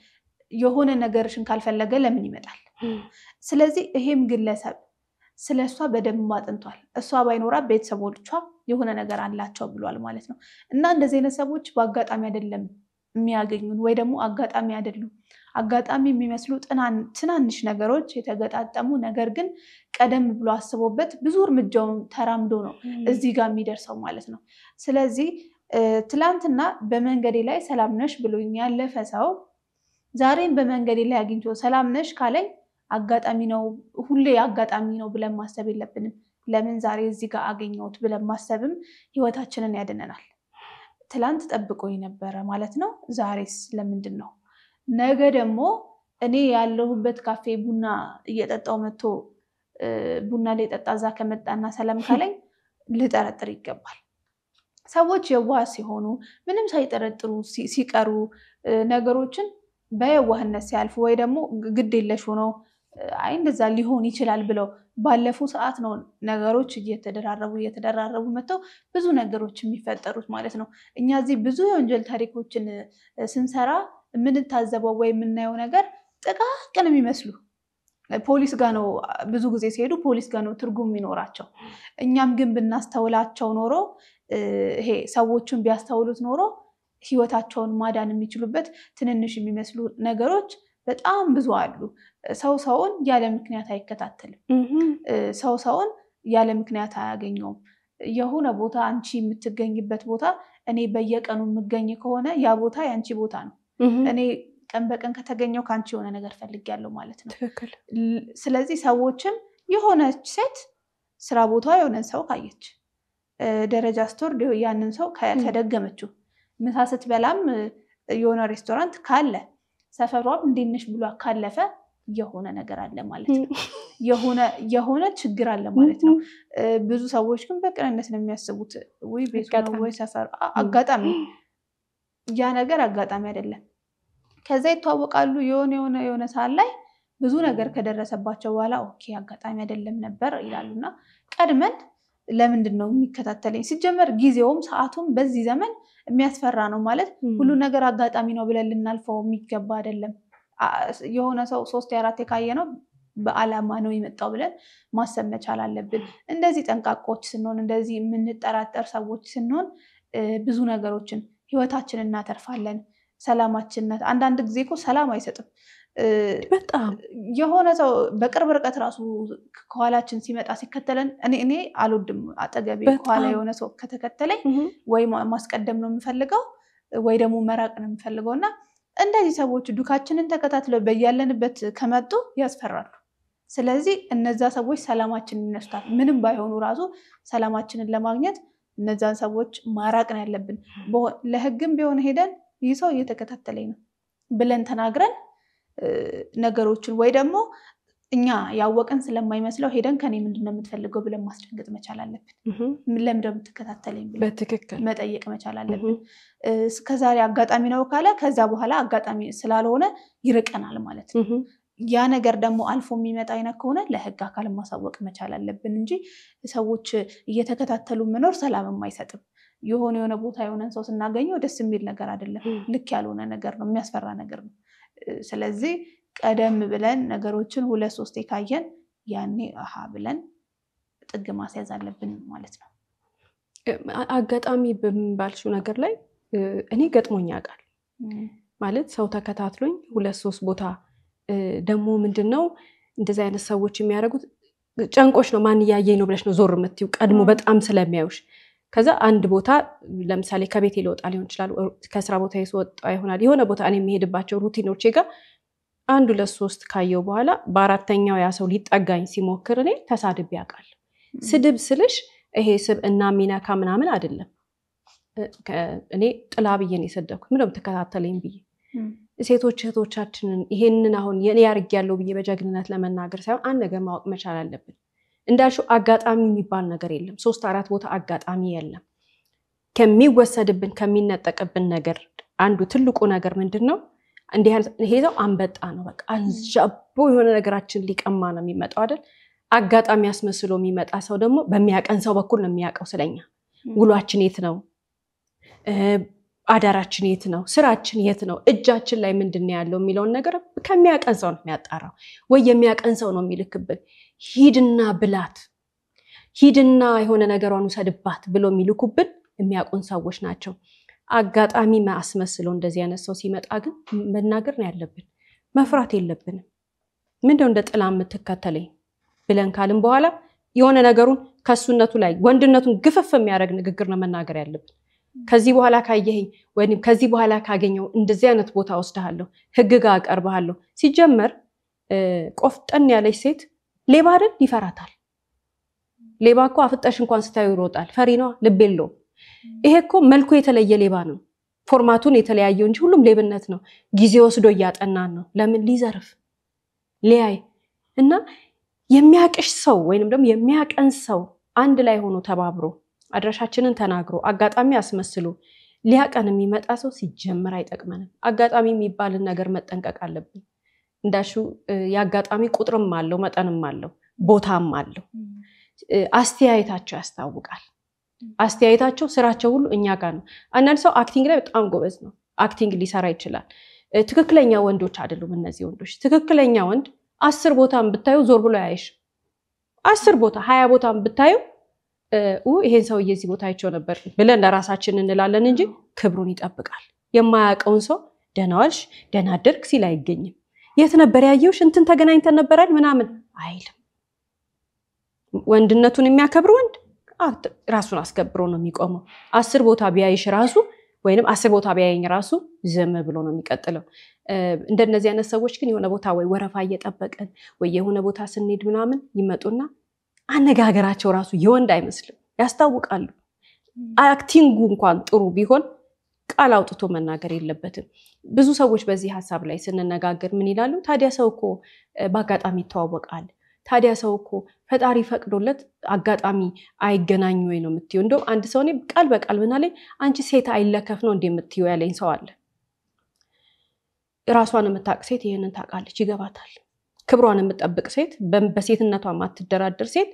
የሆነ ነገርሽን ካልፈለገ ለምን ይመጣል? ስለዚህ ይሄም ግለሰብ ስለ እሷ በደንብ አጥንቷል። እሷ ባይኖራት ቤተሰቦቿ የሆነ ነገር አላቸው ብሏል ማለት ነው። እና እንደዚህ አይነት ሰዎች በአጋጣሚ አይደለም የሚያገኙን ወይ ደግሞ አጋጣሚ አይደሉም። አጋጣሚ የሚመስሉ ትናንሽ ነገሮች የተገጣጠሙ ነገር ግን ቀደም ብሎ አስቦበት ብዙ እርምጃውን ተራምዶ ነው እዚህ ጋር የሚደርሰው ማለት ነው። ስለዚህ ትላንትና በመንገዴ ላይ ሰላም ነሽ ብሎኝ ያለፈ ሰው ዛሬን በመንገዴ ላይ አግኝቶ ሰላም ነሽ ካለኝ አጋጣሚ ነው፣ ሁሌ አጋጣሚ ነው ብለን ማሰብ የለብንም። ለምን ዛሬ እዚህ ጋር አገኘሁት ብለን ማሰብም ህይወታችንን ያድነናል። ትላንት ጠብቆኝ ነበረ ማለት ነው። ዛሬስ ለምንድን ነው? ነገ ደግሞ እኔ ያለሁበት ካፌ ቡና እየጠጣው መጥቶ ቡና ላይ ጠጣ እዛ ከመጣና ሰላም ካለኝ ልጠረጥር ይገባል። ሰዎች የዋህ ሲሆኑ ምንም ሳይጠረጥሩ ሲቀሩ ነገሮችን በየዋህነት ሲያልፉ ወይ ደግሞ ግድ የለሽ ሆነው አይ እንደዛ ሊሆን ይችላል ብለው ባለፉ ሰዓት ነው ነገሮች እየተደራረቡ መጥተው ብዙ ነገሮች የሚፈጠሩት ማለት ነው። እኛ እዚህ ብዙ የወንጀል ታሪኮችን ስንሰራ የምንታዘበው ወይ የምናየው ነገር ጥቃቅን የሚመስሉ ፖሊስ ጋር ነው ብዙ ጊዜ ሲሄዱ ፖሊስ ጋር ነው ትርጉም የሚኖራቸው። እኛም ግን ብናስተውላቸው ኖሮ ይሄ ሰዎችን ቢያስተውሉት ኖሮ ህይወታቸውን ማዳን የሚችሉበት ትንንሽ የሚመስሉ ነገሮች በጣም ብዙ አሉ። ሰው ሰውን ያለ ምክንያት አይከታተልም። ሰው ሰውን ያለ ምክንያት አያገኘውም። የሆነ ቦታ አንቺ የምትገኝበት ቦታ እኔ በየቀኑ የምገኝ ከሆነ ያ ቦታ የአንቺ ቦታ ነው። እኔ ቀን በቀን ከተገኘው ከአንቺ የሆነ ነገር ፈልጊያለሁ ማለት ነው። ስለዚህ ሰዎችም የሆነች ሴት ስራ ቦታ የሆነ ሰው ካየች ደረጃ ስትወርድ ያንን ሰው ከደገመችው ምሳ ስትበላም የሆነ ሬስቶራንት ካለ ሰፈሯም እንዴት ነሽ ብሎ ካለፈ የሆነ ነገር አለ ማለት ነው። የሆነ ችግር አለ ማለት ነው። ብዙ ሰዎች ግን በቅንነት ነው የሚያስቡት ወይ ቤት ነው ወይ ሰፈር አጋጣሚ። ያ ነገር አጋጣሚ አይደለም። ከዛ ይተዋወቃሉ የሆነ ሰዓት ላይ ብዙ ነገር ከደረሰባቸው በኋላ ኦኬ አጋጣሚ አይደለም ነበር ይላሉና ቀድመን ለምንድን ነው የሚከታተለኝ? ሲጀመር ጊዜውም ሰዓቱም በዚህ ዘመን የሚያስፈራ ነው ማለት ሁሉ ነገር አጋጣሚ ነው ብለን ልናልፈው የሚገባ አይደለም። የሆነ ሰው 3-4 ካየ ነው በዓላማ ነው የመጣው ብለን ማሰብ መቻል አለብን። እንደዚህ ጠንቃቆች ስንሆን፣ እንደዚህ የምንጠራጠር ሰዎች ስንሆን ብዙ ነገሮችን ህይወታችንን እናተርፋለን። ሰላማችንነት አንዳንድ ጊዜ እኮ ሰላም አይሰጥም። በጣም የሆነ ሰው በቅርብ ርቀት ራሱ ከኋላችን ሲመጣ ሲከተለን እኔ አልወድም። አጠገቤ ከኋላ የሆነ ሰው ከተከተለኝ ወይ ማስቀደም ነው የምፈልገው ወይ ደግሞ መራቅ ነው የምፈልገው። እና እንደዚህ ሰዎች ዱካችንን ተከታትለው በያለንበት ከመጡ ያስፈራሉ። ስለዚህ እነዛ ሰዎች ሰላማችንን ይነሱታል። ምንም ባይሆኑ ራሱ ሰላማችንን ለማግኘት እነዛን ሰዎች ማራቅ ነው ያለብን። ለህግም ቢሆን ሄደን ይህ ሰው እየተከታተለኝ ነው ብለን ተናግረን ነገሮችን ወይ ደግሞ እኛ ያወቀን ስለማይመስለው ሄደን ከኔ ምንድነው የምትፈልገው ብለን ማስደንገጥ መቻል አለብን። ለምን እንደምትከታተለኝ ብለን በትክክል መጠየቅ መቻል አለብን። እስከዛሬ አጋጣሚ ነው ካለ ከዛ በኋላ አጋጣሚ ስላልሆነ ይርቀናል ማለት ነው። ያ ነገር ደግሞ አልፎ የሚመጣ አይነት ከሆነ ለህግ አካል ማሳወቅ መቻል አለብን እንጂ ሰዎች እየተከታተሉ መኖር ሰላምም አይሰጥም። የሆነ ቦታ የሆነን ሰው ስናገኘው ደስ የሚል ነገር አይደለም። ልክ ያልሆነ ነገር ነው፣ የሚያስፈራ ነገር ነው። ስለዚህ ቀደም ብለን ነገሮችን 2-3 ካየን ያኔ አሃ ብለን ጥግ ማስያዝ አለብን ማለት ነው። አጋጣሚ በምባልሽው ነገር ላይ እኔ ገጥሞኛ ቃል ማለት ሰው ተከታትሎኝ 2-3 ቦታ ደግሞ ምንድነው እንደዚህ አይነት ሰዎች የሚያደርጉት ጨንቆሽ ነው። ማን ያያየኝ ነው ብለሽ ነው ዞር የምትይው ቀድሞ በጣም ስለሚያዩሽ። ከዛ አንድ ቦታ ለምሳሌ ከቤት ሊወጣ ሊሆን ይችላል፣ ከስራ ቦታ ይወጣ ይሆናል። የሆነ ቦታ እኔ የሚሄድባቸው ሩቲኖቼ ጋር 1-2-3 ካየው በኋላ በአራተኛው ያ ሰው ሊጠጋኝ ሲሞክር እኔ ተሳድቤ ያውቃል። ስድብ ስልሽ ይሄ ስብዕና ሚነካ ምናምን አይደለም። እኔ ጥላ ብዬ ነው የሰደብኩት። ምንም ተከታተለኝ ብዬ ሴቶች እህቶቻችንን ይሄንን አሁን የኔ ያርግ ያለው ብዬ በጀግንነት ለመናገር ሳይሆን አንድ ነገር ማወቅ መቻል አለብን። እንዳልሽው አጋጣሚ የሚባል ነገር የለም። 3-4 ቦታ አጋጣሚ የለም። ከሚወሰድብን ከሚነጠቅብን ነገር አንዱ ትልቁ ነገር ምንድነው? እንዴ ሄዛው አንበጣ ነው። በቃ አንጃቦ የሆነ ነገራችን ሊቀማ ነው የሚመጣው አይደል? አጋጣሚ ያስመስሎ የሚመጣ ሰው ደግሞ በሚያቀን ሰው በኩል ነው የሚያቀው ስለኛ። ውሏችን የት ነው? አዳራችን የት ነው? ስራችን የት ነው? እጃችን ላይ ምንድነው ያለው የሚለውን ነገር ከሚያቀን ሰው ነው የሚያጣራው። ወይ የሚያቀን ሰው ነው የሚልክብን። ሂድና ብላት፣ ሂድና የሆነ ነገሯን ውሰድባት ብሎ የሚልኩብን የሚያቁን ሰዎች ናቸው። አጋጣሚ ማስመስሎ እንደዚህ አይነት ሰው ሲመጣ ግን መናገር ነው ያለብን። መፍራት የለብንም። ምንድነው እንደ ጥላ የምትከተለኝ ብለን ካልን በኋላ የሆነ ነገሩን ከሱነቱ ላይ ወንድነቱን ግፍፍ የሚያደርግ ንግግር ነው መናገር ያለብን። ከዚህ በኋላ ካየኸኝ ወይንም ከዚህ በኋላ ካገኘው እንደዚህ አይነት ቦታ ወስደሃለሁ፣ ህግ ጋር አቀርብሃለሁ። ሲጀመር ቆፍጠን ያለች ሴት ሌባ አይደል ይፈራታል። ሌባ እኮ አፍጠሽ እንኳን ስታዩ ይሮጣል። ፈሪ ነው፣ ልብ የለውም። ይሄ እኮ መልኩ የተለየ ሌባ ነው። ፎርማቱን የተለያየው እንጂ ሁሉም ሌብነት ነው። ጊዜ ወስዶ እያጠናን ነው። ለምን ሊዘርፍ ሊያይ እና የሚያቅሽ ሰው ወይንም ደግሞ የሚያቀን ሰው አንድ ላይ ሆኖ ተባብሮ አድራሻችንን ተናግሮ አጋጣሚ አስመስሎ ሊያቀን የሚመጣ ሰው ሲጀመር አይጠቅመንም። አጋጣሚ የሚባልን ነገር መጠንቀቅ አለብን። እንዳሹ ያጋጣሚ ቁጥርም አለው፣ መጠንም አለው፣ ቦታም አለው። አስተያየታቸው ያስታውቃል። አስተያየታቸው ስራቸው ሁሉ እኛ ጋር ነው። አንዳንድ ሰው አክቲንግ ላይ በጣም ጎበዝ ነው፣ አክቲንግ ሊሰራ ይችላል። ትክክለኛ ወንዶች አይደሉም እነዚህ ወንዶች። ትክክለኛ ወንድ 10 ቦታም ብታዩ ዞር ብሎ ያይሽ። 10 ቦታ 20 ቦታም ብታዩ ይሄን ሰው እዚህ ቦታ አይቸው ነበር ብለን ለራሳችን እንላለን እንጂ ክብሩን ይጠብቃል። የማያውቀውን ሰው ደህና ዋልሽ ደህና አደርክ ሲል አይገኝም። የት ነበር ያየውሽ እንትን ተገናኝተን ነበር አይደል ምናምን አይልም። ወንድነቱን የሚያከብር ወንድ ራሱን አስከብሮ ነው የሚቆመው። 10 ቦታ ቢያይሽ ራሱ ወይንም 10 ቦታ ቢያየኝ ራሱ ዝም ብሎ ነው የሚቀጥለው። እንደነዚህ አይነት ሰዎች ግን የሆነ ቦታ ወይ ወረፋ እየጠበቀን ወይ የሆነ ቦታ ስንሄድ ምናምን ይመጡና አነጋገራቸው ራሱ የወንድ አይመስልም፣ ያስታውቃሉ። አክቲንጉ እንኳን ጥሩ ቢሆን ቃል አውጥቶ መናገር የለበትም። ብዙ ሰዎች በዚህ ሐሳብ ላይ ስንነጋገር ምን ይላሉ? ታዲያ ሰው እኮ በአጋጣሚ ይተዋወቃል። ታዲያ ሰው እኮ ፈጣሪ ፈቅዶለት አጋጣሚ አይገናኙ ወይ ነው የምትዩ? እንደውም አንድ ሰው እኔ ቃል በቃል ምን አለኝ፣ አንቺ ሴት አይለከፍ ነው እንደ የምትዩ ያለኝ ሰው አለ። ራሷን የምታውቅ ሴት ይሄንን ታውቃለች፣ ይገባታል። ክብሯን የምትጠብቅ ሴት፣ በሴትነቷ ማትደራደር ሴት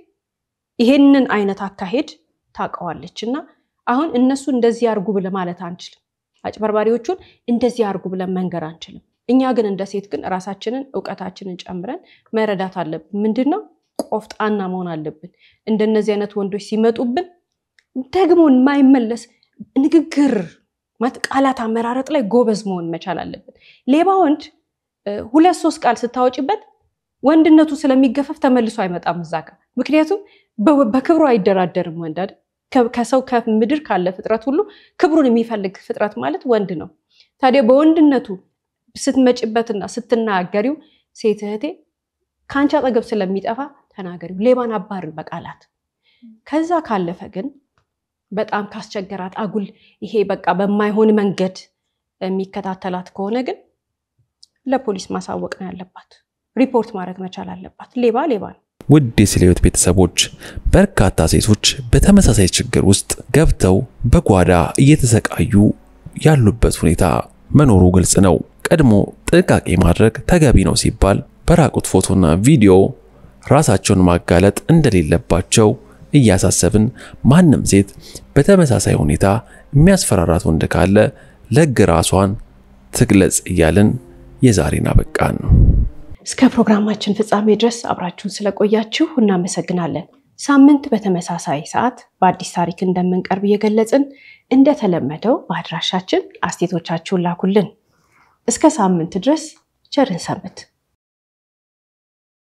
ይሄንን አይነት አካሄድ ታውቀዋለችና አሁን እነሱ እንደዚህ ያርጉ ብለ ማለት አንችልም። አጭበርባሪዎቹን እንደዚህ ያርጉ ብለ መንገር አንችልም። እኛ ግን እንደ ሴት ግን ራሳችንን ዕውቀታችንን ጨምረን መረዳት አለብን። ምንድነው ቆፍጣና መሆን አለብን። እንደነዚህ አይነት ወንዶች ሲመጡብን ደግሞ የማይመለስ ንግግር ማለት ቃላት አመራረጥ ላይ ጎበዝ መሆን መቻል አለብን። ሌባ ወንድ 2-3 ቃል ስታወጪበት ወንድነቱ ስለሚገፈፍ ተመልሶ አይመጣም እዛ ጋር። ምክንያቱም በክብሩ አይደራደርም ወንድ አይደል? ከሰው ከምድር ካለ ፍጥረት ሁሉ ክብሩን የሚፈልግ ፍጥረት ማለት ወንድ ነው። ታዲያ በወንድነቱ ስትመጪበትና ስትናገሪው ሴት እህቴ ካንቺ አጠገብ ስለሚጠፋ ተናገሪው፣ ሌባን አባሪ በቃላት። ከዛ ካለፈ ግን በጣም ካስቸገራት አጉል ይሄ በቃ በማይሆን መንገድ የሚከታተላት ከሆነ ግን ለፖሊስ ማሳወቅ ነው ያለባት ሪፖርት ማድረግ መቻል አለባት ሌባ ነው ውድ የስለ ቤተሰቦች በርካታ ሴቶች በተመሳሳይ ችግር ውስጥ ገብተው በጓዳ እየተሰቃዩ ያሉበት ሁኔታ መኖሩ ግልጽ ነው ቀድሞ ጥንቃቄ ማድረግ ተገቢ ነው ሲባል በራቁት ፎቶና ቪዲዮ ራሳቸውን ማጋለጥ እንደሌለባቸው እያሳሰብን ማንንም ሴት በተመሳሳይ ሁኔታ የሚያስፈራራት ወንድ ካለ ለግ ራሷን ትግለጽ እያልን የዛሬና በቃን እስከ ፕሮግራማችን ፍጻሜ ድረስ አብራችሁን ስለቆያችሁ እናመሰግናለን ሳምንት በተመሳሳይ ሰዓት በአዲስ ታሪክ እንደምንቀርብ እየገለጽን እንደተለመደው በአድራሻችን አስተያየቶቻችሁን ላኩልን እስከ ሳምንት ድረስ ቸርን ሰንብት